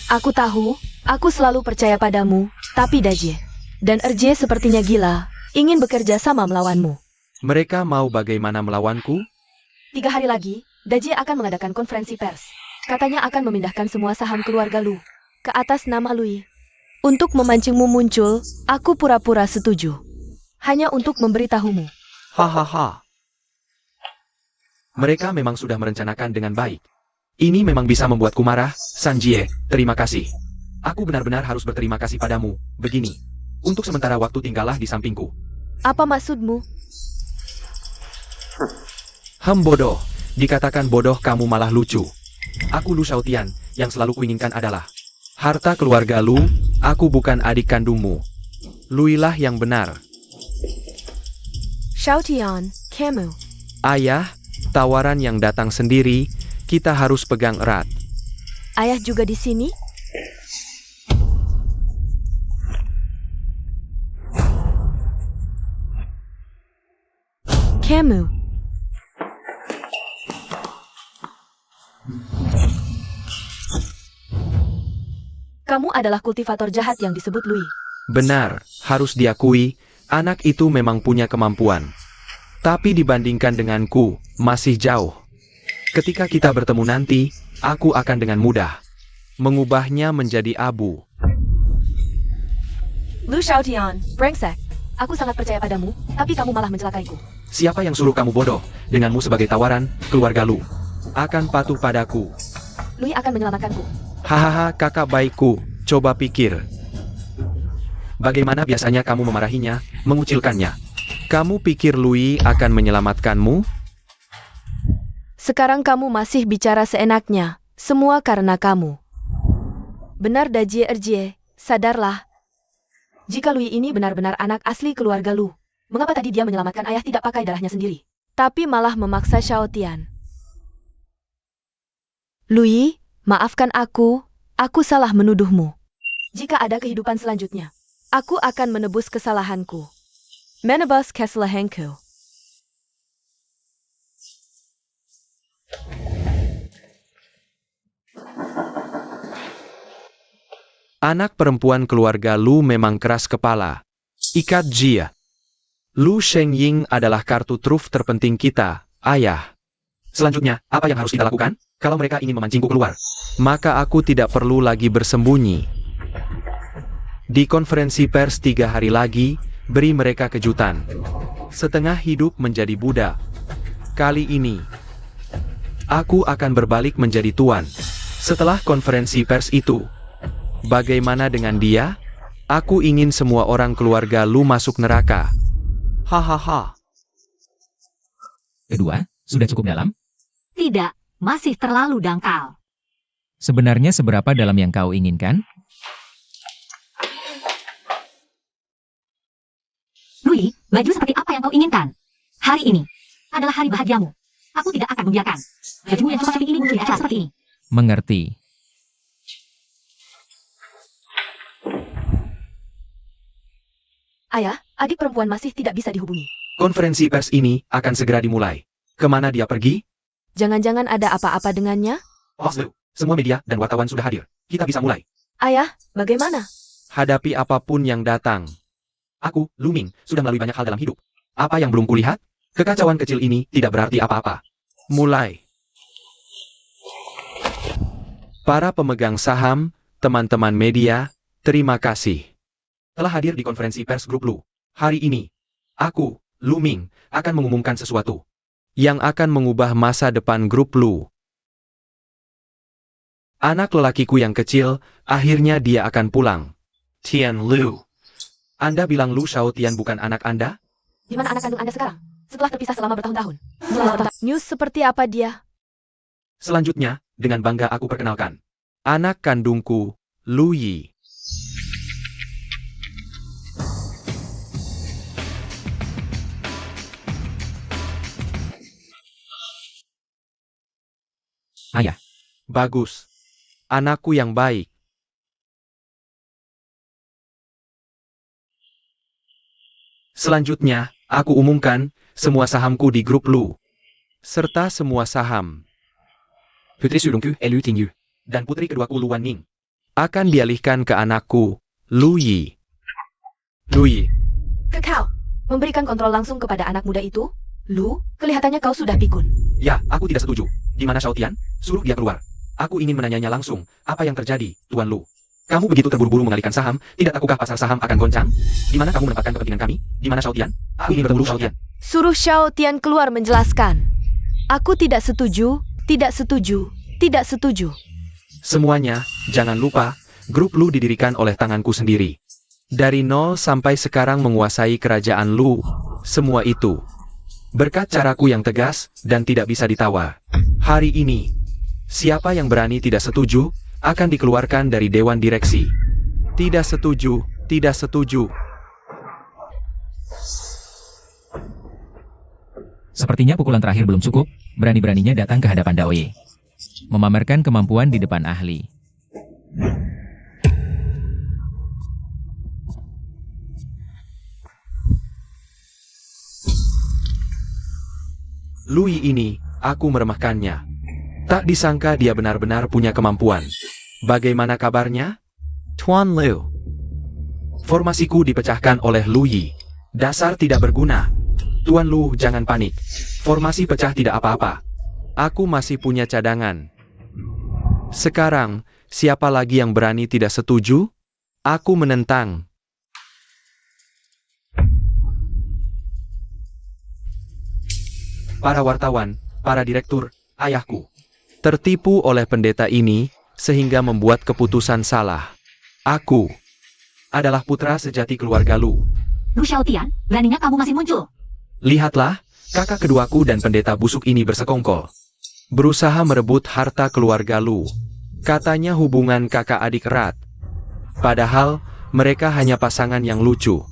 Aku tahu, aku selalu percaya padamu, tapi Dajie dan Erje sepertinya gila, ingin bekerja sama melawanmu. Mereka mau bagaimana melawanku? 3 hari lagi, Dajie akan mengadakan konferensi pers. Katanya akan memindahkan semua saham keluarga Lu ke atas nama Lui. Untuk memancingmu muncul, aku pura-pura setuju. Hanya untuk memberitahumu. Hahaha. Mereka memang sudah merencanakan dengan baik. Ini memang bisa membuatku marah, Sanjie, terima kasih. Aku benar-benar harus berterima kasih padamu. Begini, untuk sementara waktu tinggallah di sampingku. Apa maksudmu? Bodoh. Dikatakan bodoh kamu malah lucu. Aku Lu Shaotian, yang selalu kuinginkan adalah harta keluarga Lu, aku bukan adik kandungmu. Luilah yang benar. Xiaotian, kamu. Ayah, tawaran yang datang sendiri, kita harus pegang erat. Ayah juga di sini? Kamu. Kamu adalah kultivator jahat yang disebut Lui. Benar, harus diakui, anak itu memang punya kemampuan. Tapi dibandingkan denganku, masih jauh. Ketika kita bertemu nanti, aku akan dengan mudah mengubahnya menjadi abu. Lu Xiaotian, brengsek. Aku sangat percaya padamu, tapi kamu malah mencelakaiku. Siapa yang suruh kamu bodoh? Denganmu sebagai tawaran, keluarga Lu akan patuh padaku. Lui akan menyelamatkanku. Hahaha, kakak baikku, coba pikir. Bagaimana biasanya kamu memarahinya, mengucilkannya? Kamu pikir Lui akan menyelamatkanmu? Sekarang kamu masih bicara seenaknya. Semua karena kamu. Benar Dajie Erjie, sadarlah. Jika Lui ini benar-benar anak asli keluarga Lu, mengapa tadi dia menyelamatkan ayah tidak pakai darahnya sendiri, tapi malah memaksa Xiaotian? Lui, maafkan aku salah menuduhmu. Jika ada kehidupan selanjutnya, aku akan menebus kesalahanku. Menebus kesalahanku. Anak perempuan keluarga Lu memang keras kepala. Ikat Jia. Lu Shengying adalah kartu truf terpenting kita, ayah. Selanjutnya, apa yang harus kita lakukan? Kalau mereka ingin memancingku keluar, maka aku tidak perlu lagi bersembunyi. Di konferensi pers 3 hari lagi, beri mereka kejutan. Setengah hidup menjadi budak. Kali ini, aku akan berbalik menjadi tuan. Setelah konferensi pers itu, bagaimana dengan dia? Aku ingin semua orang keluarga Lu masuk neraka. Hahaha. Kedua, sudah cukup dalam? Tidak, masih terlalu dangkal. Sebenarnya seberapa dalam yang kau inginkan? Lui, baju seperti apa yang kau inginkan? Hari ini adalah hari bahagiamu. Aku tidak akan membiarkan bajumu yang cantik ini muncul di acara seperti ini. Mengerti. Ayah, adik perempuan masih tidak bisa dihubungi. Konferensi pers ini akan segera dimulai. Kemana dia pergi? Jangan-jangan ada apa-apa dengannya? Host Lu, semua media dan wartawan sudah hadir. Kita bisa mulai. Ayah, bagaimana? Hadapi apapun yang datang. Aku, Lu Ming, sudah melalui banyak hal dalam hidup. Apa yang belum kulihat? Kekacauan kecil ini tidak berarti apa-apa. Mulai. Para pemegang saham, teman-teman media, terima kasih telah hadir di konferensi pers grup Lu. Hari ini, aku, Lu Ming, akan mengumumkan sesuatu yang akan mengubah masa depan grup Lu. Anak lelakiku yang kecil, akhirnya dia akan pulang. Tian Lu. Anda bilang Lu Shaotian bukan anak Anda? Di mana anak kandung Anda sekarang? Setelah terpisah selama bertahun-tahun. News seperti apa dia? Selanjutnya, dengan bangga aku perkenalkan anak kandungku, Lu Yi. Ayah. Bagus. Anakku yang baik. Selanjutnya, aku umumkan semua sahamku di grup Lu. Serta semua saham. Putri sulungku, Lu Tingyu, dan putri keduaku Lu Wanning akan dialihkan ke anakku, Lu Yi. Lu Yi. Kekau, memberikan kontrol langsung kepada anak muda itu? Lu, kelihatannya kau sudah pikun. Ya, aku tidak setuju. Di mana Xiaotian? Suruh dia keluar. Aku ingin menanyanya langsung. Apa yang terjadi, Tuan Lu? Kamu begitu terburu-buru mengalihkan saham, tidak takukah pasar saham akan goncang? Di mana kamu menempatkan kepentingan kami? Di mana Xiaotian? Aku ingin bertemu Xiaotian. Suruh Xiaotian keluar menjelaskan. Aku tidak setuju, tidak setuju, tidak setuju. Semuanya, jangan lupa, grup Lu didirikan oleh tanganku sendiri. Dari nol sampai sekarang menguasai kerajaan Lu. Semua itu berkat caraku yang tegas dan tidak bisa ditawar. Hari ini, siapa yang berani tidak setuju, akan dikeluarkan dari Dewan Direksi. Tidak setuju, tidak setuju. Sepertinya pukulan terakhir belum cukup, berani-beraninya datang ke hadapan Daoye. Memamerkan kemampuan di depan ahli. Lui ini, aku meremehkannya. Tak disangka dia benar-benar punya kemampuan. Bagaimana kabarnya? Tuan Liu. Formasiku dipecahkan oleh Lu Yi. Dasar tidak berguna. Tuan Lu, jangan panik. Formasi pecah tidak apa-apa. Aku masih punya cadangan. Sekarang, siapa lagi yang berani tidak setuju? Aku menentang. Para wartawan, para direktur, ayahku tertipu oleh pendeta ini, sehingga membuat keputusan salah. Aku adalah putra sejati keluarga Lu. Lu Xiaotian, beraninya kamu masih muncul. Lihatlah, kakak keduaku dan pendeta busuk ini bersekongkol. Berusaha merebut harta keluarga Lu. Katanya hubungan kakak adik erat. Padahal, mereka hanya pasangan yang lucu.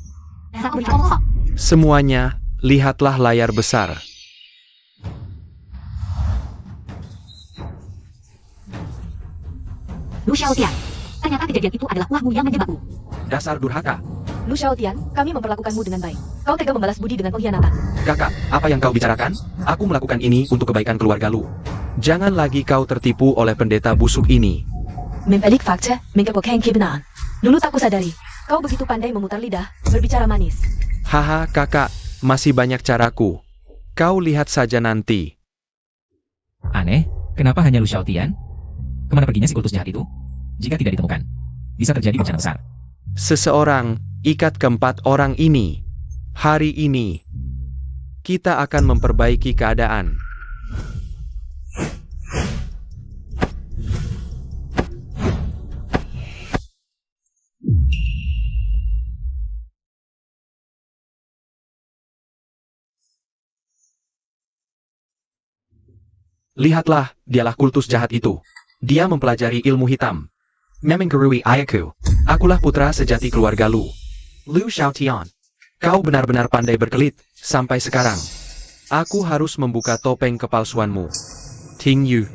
Dasar bercongkok. Semuanya, lihatlah layar besar. Lu Xiaotian, ternyata kejadian itu adalah ulahmu yang menjebakku. Dasar durhaka. Lu Xiaotian, kami memperlakukanmu dengan baik. Kau tega membalas budi dengan pengkhianatan. Kakak, apa yang kau bicarakan? Aku melakukan ini untuk kebaikan keluarga Lu. Jangan lagi kau tertipu oleh pendeta busuk ini. Mempelik fakta, mengkepokan kebenaran. Dulu tak kusadari, kau begitu pandai memutar lidah, berbicara manis. Haha, kakak, masih banyak caraku. Kau lihat saja nanti. Aneh, kenapa hanya Lu Xiaotian? Kemana perginya si kultus jahat itu? Jika tidak ditemukan, bisa terjadi bencana besar. Seseorang, ikat keempat orang ini. Hari ini, kita akan memperbaiki keadaan. Lihatlah, dialah kultus jahat itu. Dia mempelajari ilmu hitam. Memenggerui ayahku. Akulah putra sejati keluarga Lu. Lu Xiaotian. Kau benar-benar pandai berkelit, sampai sekarang. Aku harus membuka topeng kepalsuanmu. Ting Yu.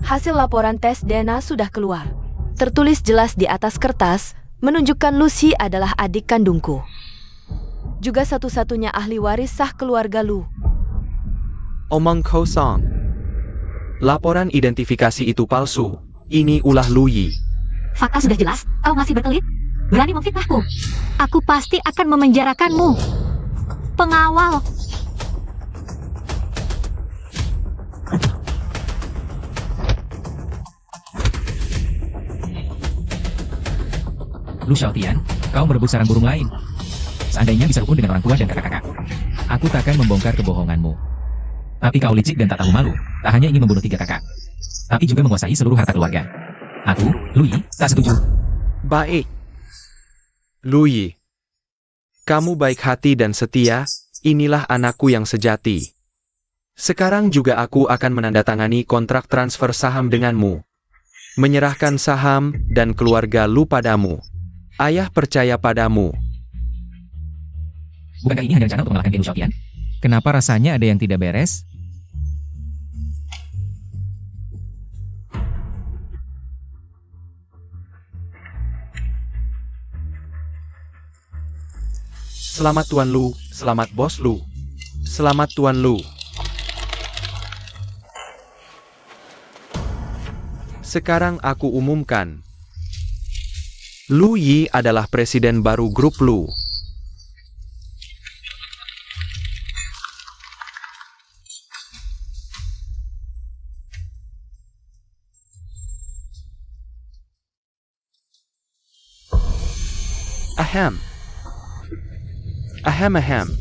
Hasil laporan tes DNA sudah keluar. Tertulis jelas di atas kertas, menunjukkan Lucy adalah adik kandungku. Juga satu-satunya ahli waris sah keluarga Lu. Omong kosong. Laporan identifikasi itu palsu. Ini ulah Lu Yi. Fakta sudah jelas, kau masih berkelit? Berani memfitnahku? Aku pasti akan memenjarakanmu. Pengawal. Lu Xiaotian, kau merebut sarang burung lain. Seandainya bisa rukun dengan orang tua dan kakak-kakak, aku takkan membongkar kebohonganmu. Tapi kau licik dan tak tahu malu, tak hanya ingin membunuh 3 kakak, tapi juga menguasai seluruh harta keluarga. Aku, Lu Yi, tak setuju. Baik. Lu Yi. Kamu baik hati dan setia, inilah anakku yang sejati. Sekarang juga aku akan menandatangani kontrak transfer saham denganmu. Menyerahkan saham dan keluarga Lu padamu. Ayah percaya padamu. Bukankah ini hanya rencana untuk mengalahkan Lu Xiaotian? Kenapa rasanya ada yang tidak beres? Selamat Tuan Lu, selamat Bos Lu. Selamat Tuan Lu. Sekarang aku umumkan. Lu Yi adalah presiden baru grup Lu. Ahem. Ahem.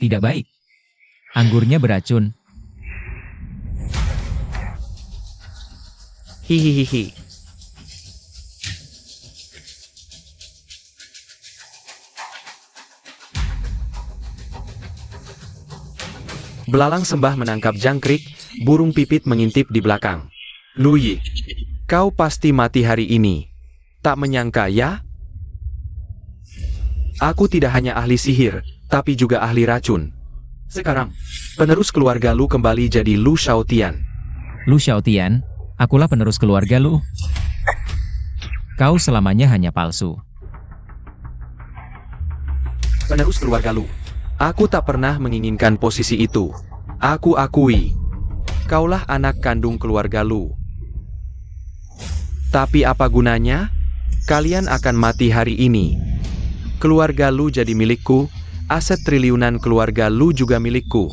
Tidak baik. Anggurnya beracun. Hihihihi. Belalang sembah menangkap jangkrik, burung pipit mengintip di belakang. Lu Yi, kau pasti mati hari ini. Tak menyangka ya? Aku tidak hanya ahli sihir, tapi juga ahli racun. Sekarang, penerus keluarga Lu kembali jadi Lu Xiaotian. Lu Xiaotian, akulah penerus keluarga Lu. Kau selamanya hanya palsu. Penerus keluarga Lu. Aku tak pernah menginginkan posisi itu. Aku akui. Kaulah anak kandung keluarga Lu. Tapi apa gunanya? Kalian akan mati hari ini. Keluarga Lu jadi milikku, aset triliunan keluarga Lu juga milikku.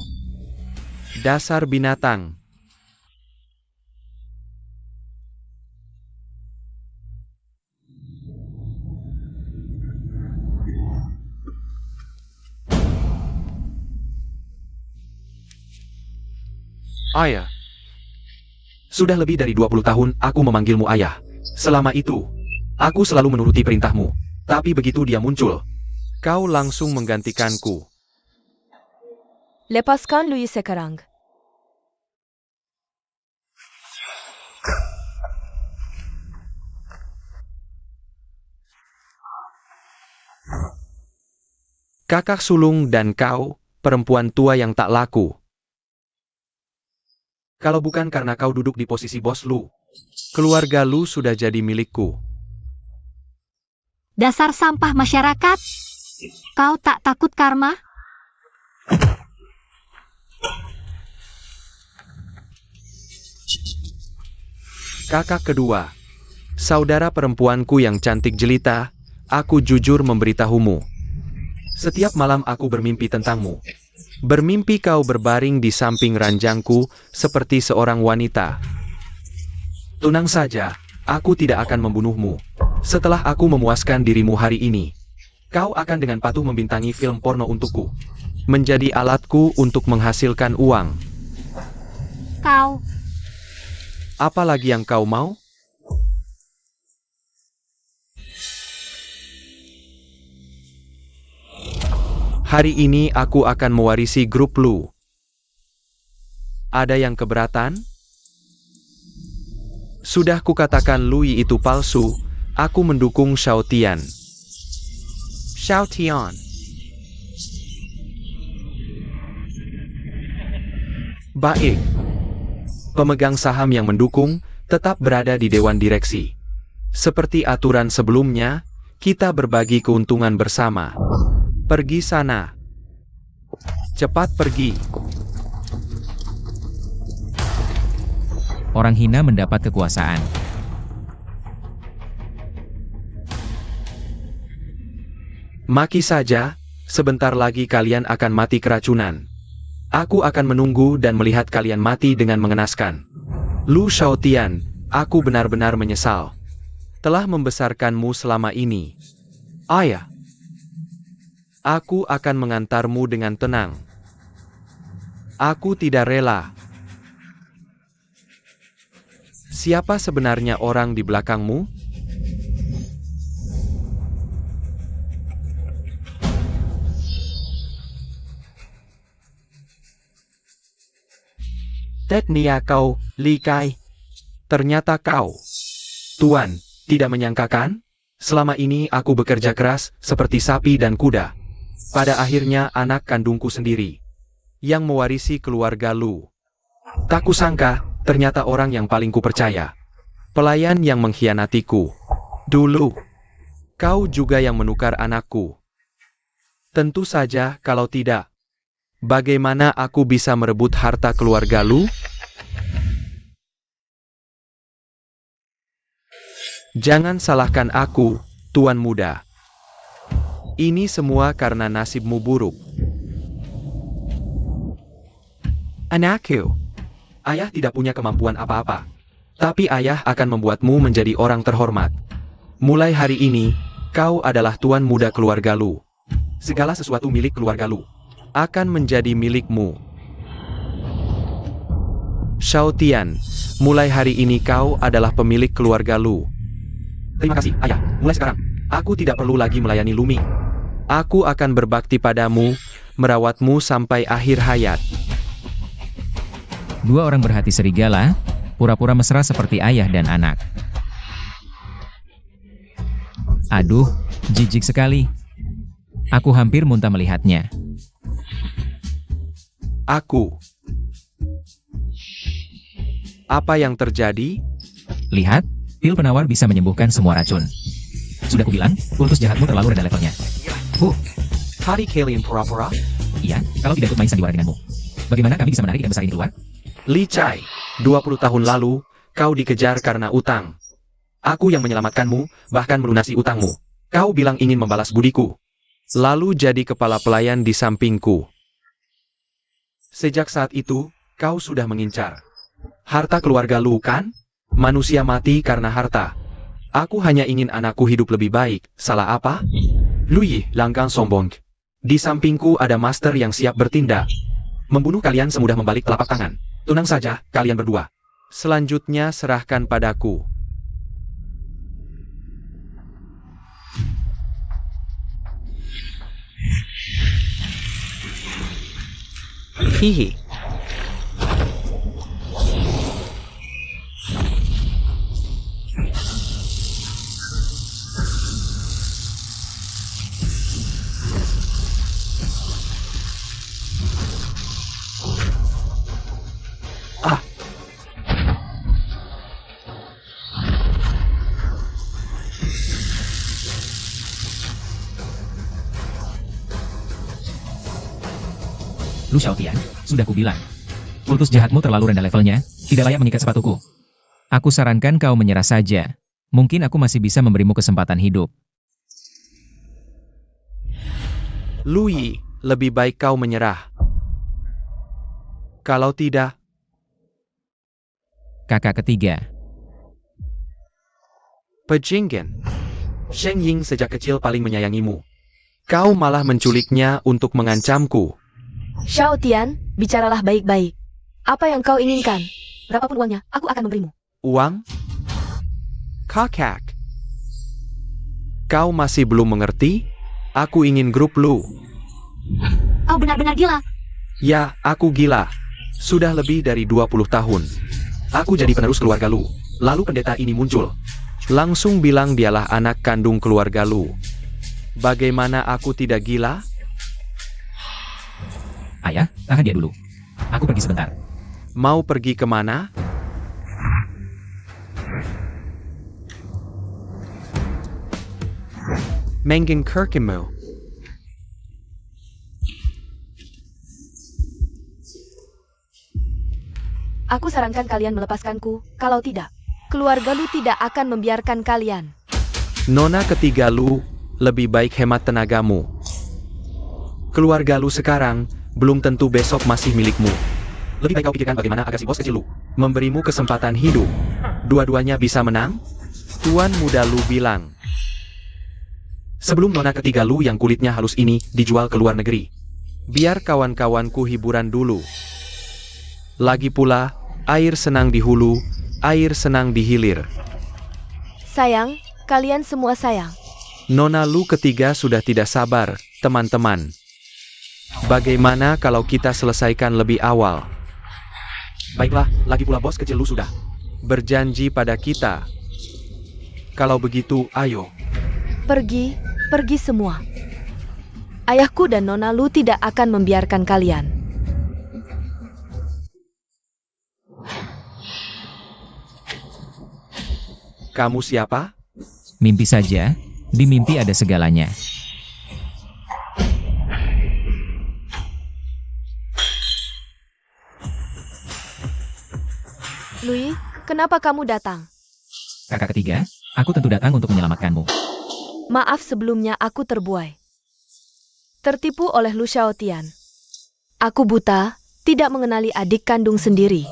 Dasar binatang. Ayah. Sudah lebih dari 20 tahun aku memanggilmu ayah. Selama itu, aku selalu menuruti perintahmu. Tapi begitu dia muncul, kau langsung menggantikanku. Lepaskan Louis sekarang. Kakak sulung dan kau, perempuan tua yang tak laku. Kalau bukan karena kau duduk di posisi bos Lu, keluarga Lu sudah jadi milikku. Dasar sampah masyarakat. Kau tak takut karma? Kakak kedua, saudara perempuanku yang cantik jelita, aku jujur memberitahumu. Setiap malam aku bermimpi tentangmu. Bermimpi kau berbaring di samping ranjangku seperti seorang wanita. Tenang saja, aku tidak akan membunuhmu. Setelah aku memuaskan dirimu hari ini, kau akan dengan patuh membintangi film porno untukku. Menjadi alatku untuk menghasilkan uang. Kau. Apa lagi yang kau mau? Hari ini aku akan mewarisi grup Lu. Ada yang keberatan? Sudah kukatakan Lui itu palsu, aku mendukung Xiaotian. Xiaotian. Baik. Pemegang saham yang mendukung tetap berada di dewan direksi. Seperti aturan sebelumnya, kita berbagi keuntungan bersama. Pergi sana. Cepat pergi. Orang hina mendapat kekuasaan. Maki saja, sebentar lagi kalian akan mati keracunan. Aku akan menunggu dan melihat kalian mati dengan mengenaskan. Lu Xiaotian, aku benar-benar menyesal. Telah membesarkanmu selama ini. Ayah. Aku akan mengantarmu dengan tenang. Aku tidak rela. Siapa sebenarnya orang di belakangmu? Tetnia kau, Li Kai. Ternyata kau. Tuan, tidak menyangka kan? Selama ini aku bekerja keras, seperti sapi dan kuda. Pada akhirnya anak kandungku sendiri, yang mewarisi keluarga Lu. Tak kusangka, ternyata orang yang paling kupercaya. Pelayan yang mengkhianatiku. Dulu, kau juga yang menukar anakku. Tentu saja kalau tidak. Bagaimana aku bisa merebut harta keluarga Lu? Jangan salahkan aku, Tuan Muda. Ini semua karena nasibmu buruk. Anakku, ayah tidak punya kemampuan apa-apa. Tapi ayah akan membuatmu menjadi orang terhormat. Mulai hari ini, kau adalah tuan muda keluarga Lu. Segala sesuatu milik keluarga Lu akan menjadi milikmu. Xiao Tian, mulai hari ini kau adalah pemilik keluarga Lu. Terima kasih, Ayah. Mulai sekarang, aku tidak perlu lagi melayani Lumi. Aku akan berbakti padamu, merawatmu sampai akhir hayat. Dua orang berhati serigala, pura-pura mesra seperti ayah dan anak. Aduh, jijik sekali. Aku hampir muntah melihatnya. Apa yang terjadi? Lihat, pil penawar bisa menyembuhkan semua racun. Sudah kubilang, kultus jahatmu terlalu rendah levelnya. Hari kalian pura-pura? Iya, kalau tidak ikut main sandiwara denganmu. Bagaimana kami bisa menarik ikan besar ini keluar? Li Chai, 20 tahun lalu, kau dikejar karena utang. Aku yang menyelamatkanmu, bahkan melunasi utangmu. Kau bilang ingin membalas budiku. Lalu jadi kepala pelayan di sampingku. Sejak saat itu, kau sudah mengincar harta keluarga Lu, kan? Manusia mati karena harta. Aku hanya ingin anakku hidup lebih baik. Salah apa? Lu Yi, langgang sombong. Di sampingku ada master yang siap bertindak. Membunuh kalian semudah membalik telapak tangan. Tenang saja, kalian berdua. Selanjutnya serahkan padaku. Hihi. Lu Xiao Tian, sudah kubilang. Kultus jahatmu terlalu rendah levelnya, tidak layak mengikat sepatuku. Aku sarankan kau menyerah saja. Mungkin aku masih bisa memberimu kesempatan hidup. Lu Yi, lebih baik kau menyerah. Kalau tidak, Kakak ketiga. Pejinggen. Sheng Ying sejak kecil paling menyayangimu. Kau malah menculiknya untuk mengancamku. Xiao Tian, bicaralah baik-baik. Apa yang kau inginkan? Berapapun uangnya, aku akan memberimu. Uang? Kakak. Kau masih belum mengerti? Aku ingin grup Lu. Kau benar-benar gila. Ya, aku gila. Sudah lebih dari 20 tahun. Aku jadi penerus keluarga Lu. Lalu pendeta ini muncul. Langsung bilang dialah anak kandung keluarga Lu. Bagaimana aku tidak gila? Ayah, tahan dia dulu. Aku pergi sebentar. Mau pergi kemana? Mengen Kirkimu. Aku sarankan kalian melepaskanku, kalau tidak, keluarga Lu tidak akan membiarkan kalian. Nona ketiga Lu, lebih baik hemat tenagamu. Keluarga Lu sekarang, belum tentu besok masih milikmu. Lebih baik kau pikirkan bagaimana agar si bos kecil Lu memberimu kesempatan hidup. Dua-duanya bisa menang? Tuan muda Lu bilang. Sebelum nona ketiga Lu yang kulitnya halus ini dijual ke luar negeri. Biar kawan-kawanku hiburan dulu. Lagi pula, air senang di hulu, air senang di hilir. Sayang, kalian semua sayang. Nona Lu ketiga sudah tidak sabar, teman-teman. Bagaimana kalau kita selesaikan lebih awal? Baiklah, lagi pula bos kecil Lu sudah berjanji pada kita. Kalau begitu, ayo. Pergi semua. Ayahku dan Nona Lu tidak akan membiarkan kalian. Kamu siapa? Mimpi saja, di mimpi ada segalanya. Lui, kenapa kamu datang? Kakak ketiga, aku tentu datang untuk menyelamatkanmu. Maaf sebelumnya aku terbuai. Tertipu oleh Lu Xiao Tian. Aku buta, tidak mengenali adik kandung sendiri.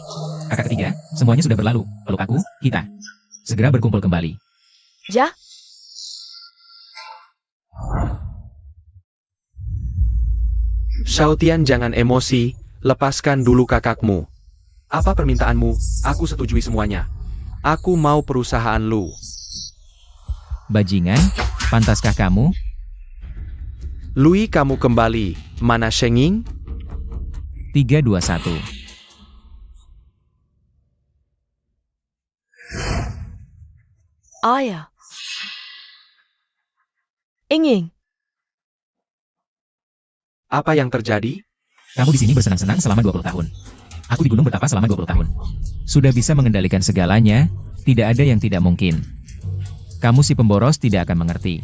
Kakak ketiga, semuanya sudah berlalu. Peluk aku, kita segera berkumpul kembali. Jah, Xiaotian, jangan emosi, lepaskan dulu kakakmu. Apa permintaanmu? Aku setujui semuanya. Aku mau perusahaan Lu. Bajingan, pantaskah kamu? Lui, kamu kembali. Mana Shenging? 321. Ayah. Inging. Apa yang terjadi? Kamu di sini bersenang-senang selama 20 tahun. Aku di gunung bertapa selama 20 tahun. Sudah bisa mengendalikan segalanya, tidak ada yang tidak mungkin. Kamu si pemboros tidak akan mengerti.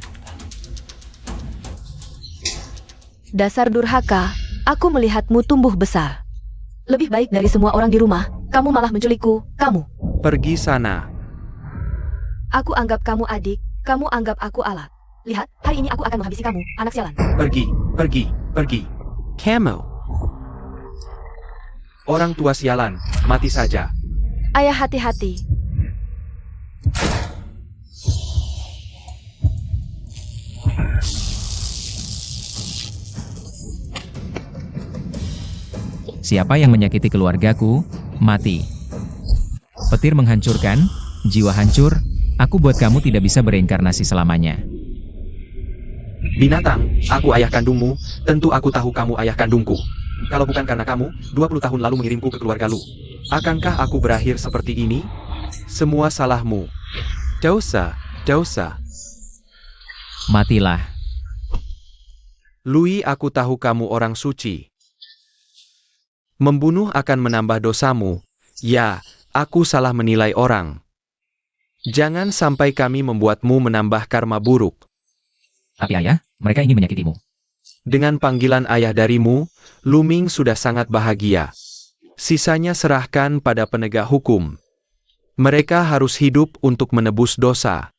Dasar durhaka, aku melihatmu tumbuh besar. Lebih baik dari semua orang di rumah, kamu malah menculikku, kamu. Pergi sana. Aku anggap kamu adik, kamu anggap aku alat. Lihat, hari ini aku akan menghabisi kamu, anak sialan. Pergi, pergi, pergi. Kamu. Orang tua sialan, mati saja. Ayah, hati-hati. Siapa yang menyakiti keluargaku, mati. Petir menghancurkan, jiwa hancur, aku buat kamu tidak bisa bereinkarnasi selamanya. Binatang, aku ayah kandungmu, tentu aku tahu kamu ayah kandungku. Kalau bukan karena kamu, 20 tahun lalu mengirimku ke keluarga Lu. Akankah aku berakhir seperti ini? Semua salahmu. Dosa, dosa. Matilah. Lui, aku tahu kamu orang suci. Membunuh akan menambah dosamu. Ya, aku salah menilai orang. Jangan sampai kami membuatmu menambah karma buruk. Tapi ayah, mereka ingin menyakitimu. Dengan panggilan ayah darimu, Luming sudah sangat bahagia. Sisanya serahkan pada penegak hukum. Mereka harus hidup untuk menebus dosa.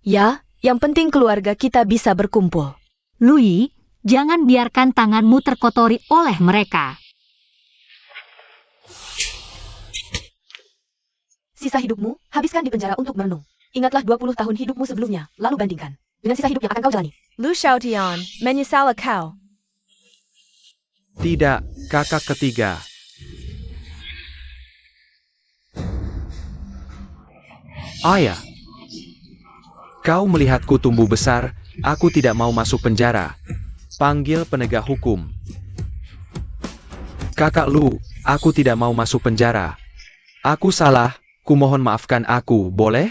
Ya, yang penting keluarga kita bisa berkumpul. Lui, jangan biarkan tanganmu terkotori oleh mereka. Sisa hidupmu, habiskan di penjara untuk merenung. Ingatlah 20 tahun hidupmu sebelumnya, lalu bandingkan dengan sisa hidup yang akan kau jalani. Lu Xiaotian, menyesal kau. Tidak, kakak ketiga. Ayah, kau melihatku tumbuh besar, aku tidak mau masuk penjara. Panggil penegak hukum. Kakak Lu, aku tidak mau masuk penjara. Aku salah, kumohon maafkan aku, boleh?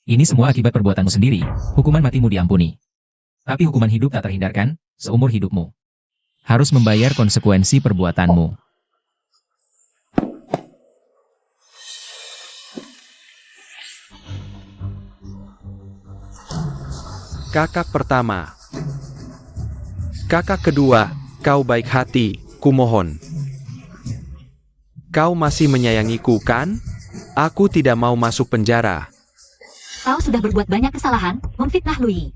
Ini semua akibat perbuatanmu sendiri, hukuman matimu diampuni. Tapi hukuman hidup tak terhindarkan, seumur hidupmu. Harus membayar konsekuensi perbuatanmu. Kakak pertama. Kakak kedua, kau baik hati, kumohon. Kau masih menyayangiku, kan? Aku tidak mau masuk penjara. Kau sudah berbuat banyak kesalahan, memfitnah Lui.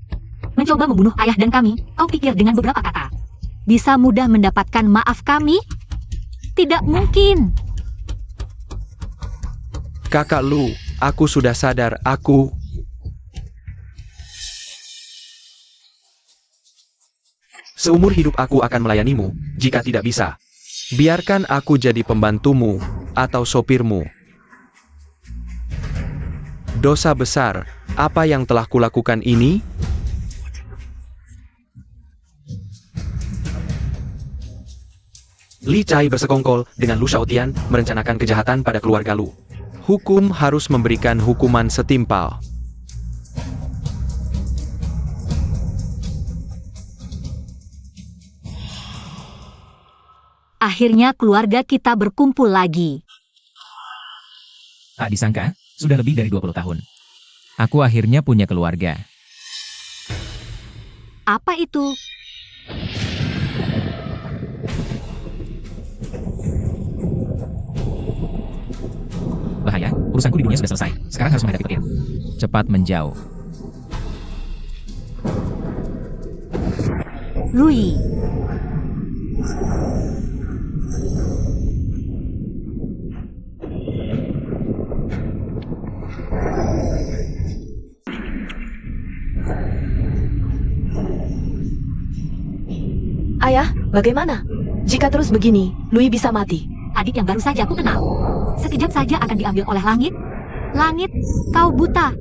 Mencoba membunuh ayah dan kami, kau pikir dengan beberapa kata bisa mudah mendapatkan maaf kami? Tidak mungkin. Kakak Lu, aku sudah sadar, aku... Seumur hidup aku akan melayanimu, jika tidak bisa. Biarkan aku jadi pembantumu, atau sopirmu. Dosa besar, apa yang telah kulakukan ini? Li Chai bersekongkol dengan Lu Xiaotian merencanakan kejahatan pada keluarga Lu. Hukum harus memberikan hukuman setimpal. Akhirnya keluarga kita berkumpul lagi. Tak disangka, sudah lebih dari 20 tahun. Aku akhirnya punya keluarga. Apa itu? Bahaya, urusanku di dunia sudah selesai. Sekarang harus menghadapi petir. Cepat menjauh. Lui. Ayah, bagaimana? Jika terus begini, Louis bisa mati. Adik yang baru saja aku kenal. Sekejap saja akan diambil oleh langit. Langit, kau buta.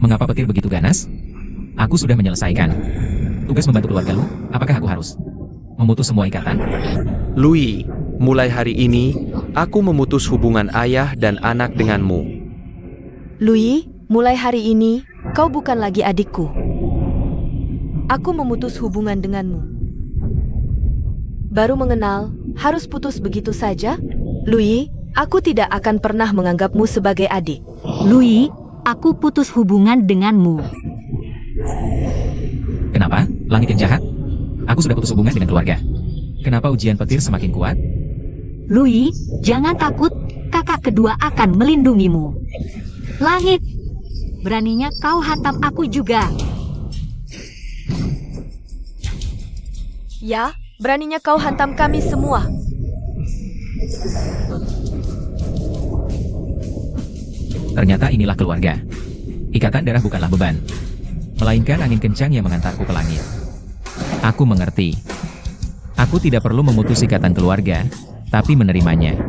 Mengapa petir begitu ganas? Aku sudah menyelesaikan tugas membantu keluarga lu. Apakah aku harus memutus semua ikatan? Louis, mulai hari ini, aku memutus hubungan ayah dan anak denganmu. Louis, mulai hari ini, kau bukan lagi adikku. Aku memutus hubungan denganmu. Baru mengenal, harus putus begitu saja? Louis, aku tidak akan pernah menganggapmu sebagai adik. Louis, aku putus hubungan denganmu. Kenapa? Langit yang jahat? Aku sudah putus hubungan dengan keluarga. Kenapa ujian petir semakin kuat? Louis, jangan takut. Kakak kedua akan melindungimu. Langit, beraninya kau hantam aku juga. Ya, beraninya kau hantam kami semua. Ternyata inilah keluarga. Ikatan darah bukanlah beban, melainkan angin kencang yang mengantarku ke langit. Aku mengerti. Aku tidak perlu memutus ikatan keluarga, tapi menerimanya.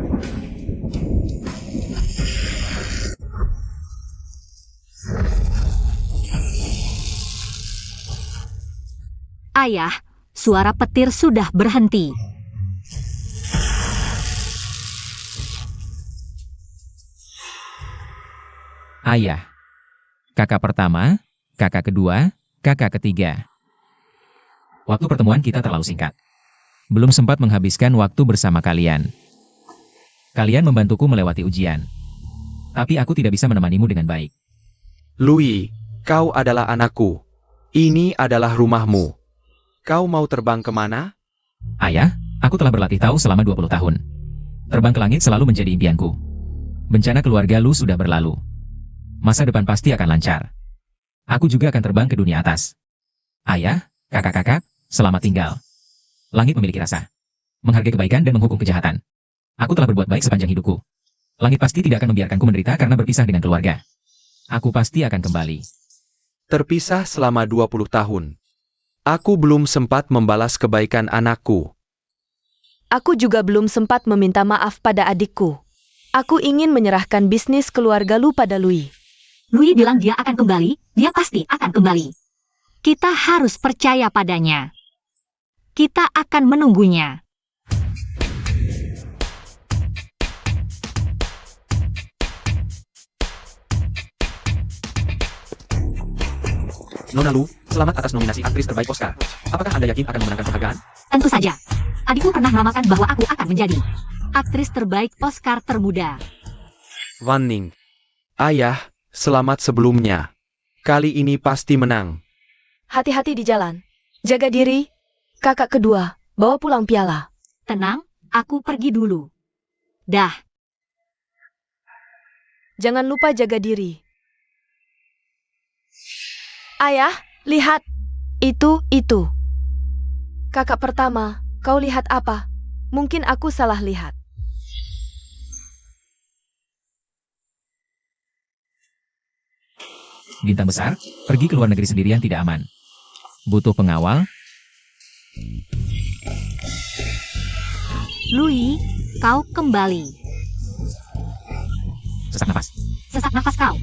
Ayah, suara petir sudah berhenti. Ayah. Kakak pertama, kakak kedua, kakak ketiga. Waktu pertemuan kita terlalu singkat. Belum sempat menghabiskan waktu bersama kalian. Kalian membantuku melewati ujian. Tapi aku tidak bisa menemanimu dengan baik. Louis, kau adalah anakku. Ini adalah rumahmu. Kau mau terbang kemana? Ayah, aku telah berlatih tahu selama 20 tahun. Terbang ke langit selalu menjadi impianku. Bencana keluarga lu sudah berlalu. Masa depan pasti akan lancar. Aku juga akan terbang ke dunia atas. Ayah, kakak-kakak, selamat tinggal. Langit memiliki rasa. Menghargai kebaikan dan menghukum kejahatan. Aku telah berbuat baik sepanjang hidupku. Langit pasti tidak akan membiarkanku menderita karena berpisah dengan keluarga. Aku pasti akan kembali. Terpisah selama 20 tahun. Aku belum sempat membalas kebaikan anakku. Aku juga belum sempat meminta maaf pada adikku. Aku ingin menyerahkan bisnis keluarga lu pada Louis. Louis bilang dia akan kembali, dia pasti akan kembali. Kita harus percaya padanya. Kita akan menunggunya. Nona Lu, selamat atas nominasi aktris terbaik Oscar. Apakah Anda yakin akan memenangkan penghargaan? Tentu saja. Adikku pernah menamakan bahwa aku akan menjadi aktris terbaik Oscar termuda. Wan Ning. Ayah, selamat sebelumnya. Kali ini pasti menang. Hati-hati di jalan. Jaga diri. Kakak kedua, bawa pulang piala. Tenang, aku pergi dulu. Dah. Jangan lupa jaga diri. Ayah, lihat. Itu. Kakak pertama, kau lihat apa? Mungkin aku salah lihat. Bintang besar, pergi ke luar negeri sendirian tidak aman. Butuh pengawal. Louis, kau kembali. Sesak nafas. Sesak nafas kau.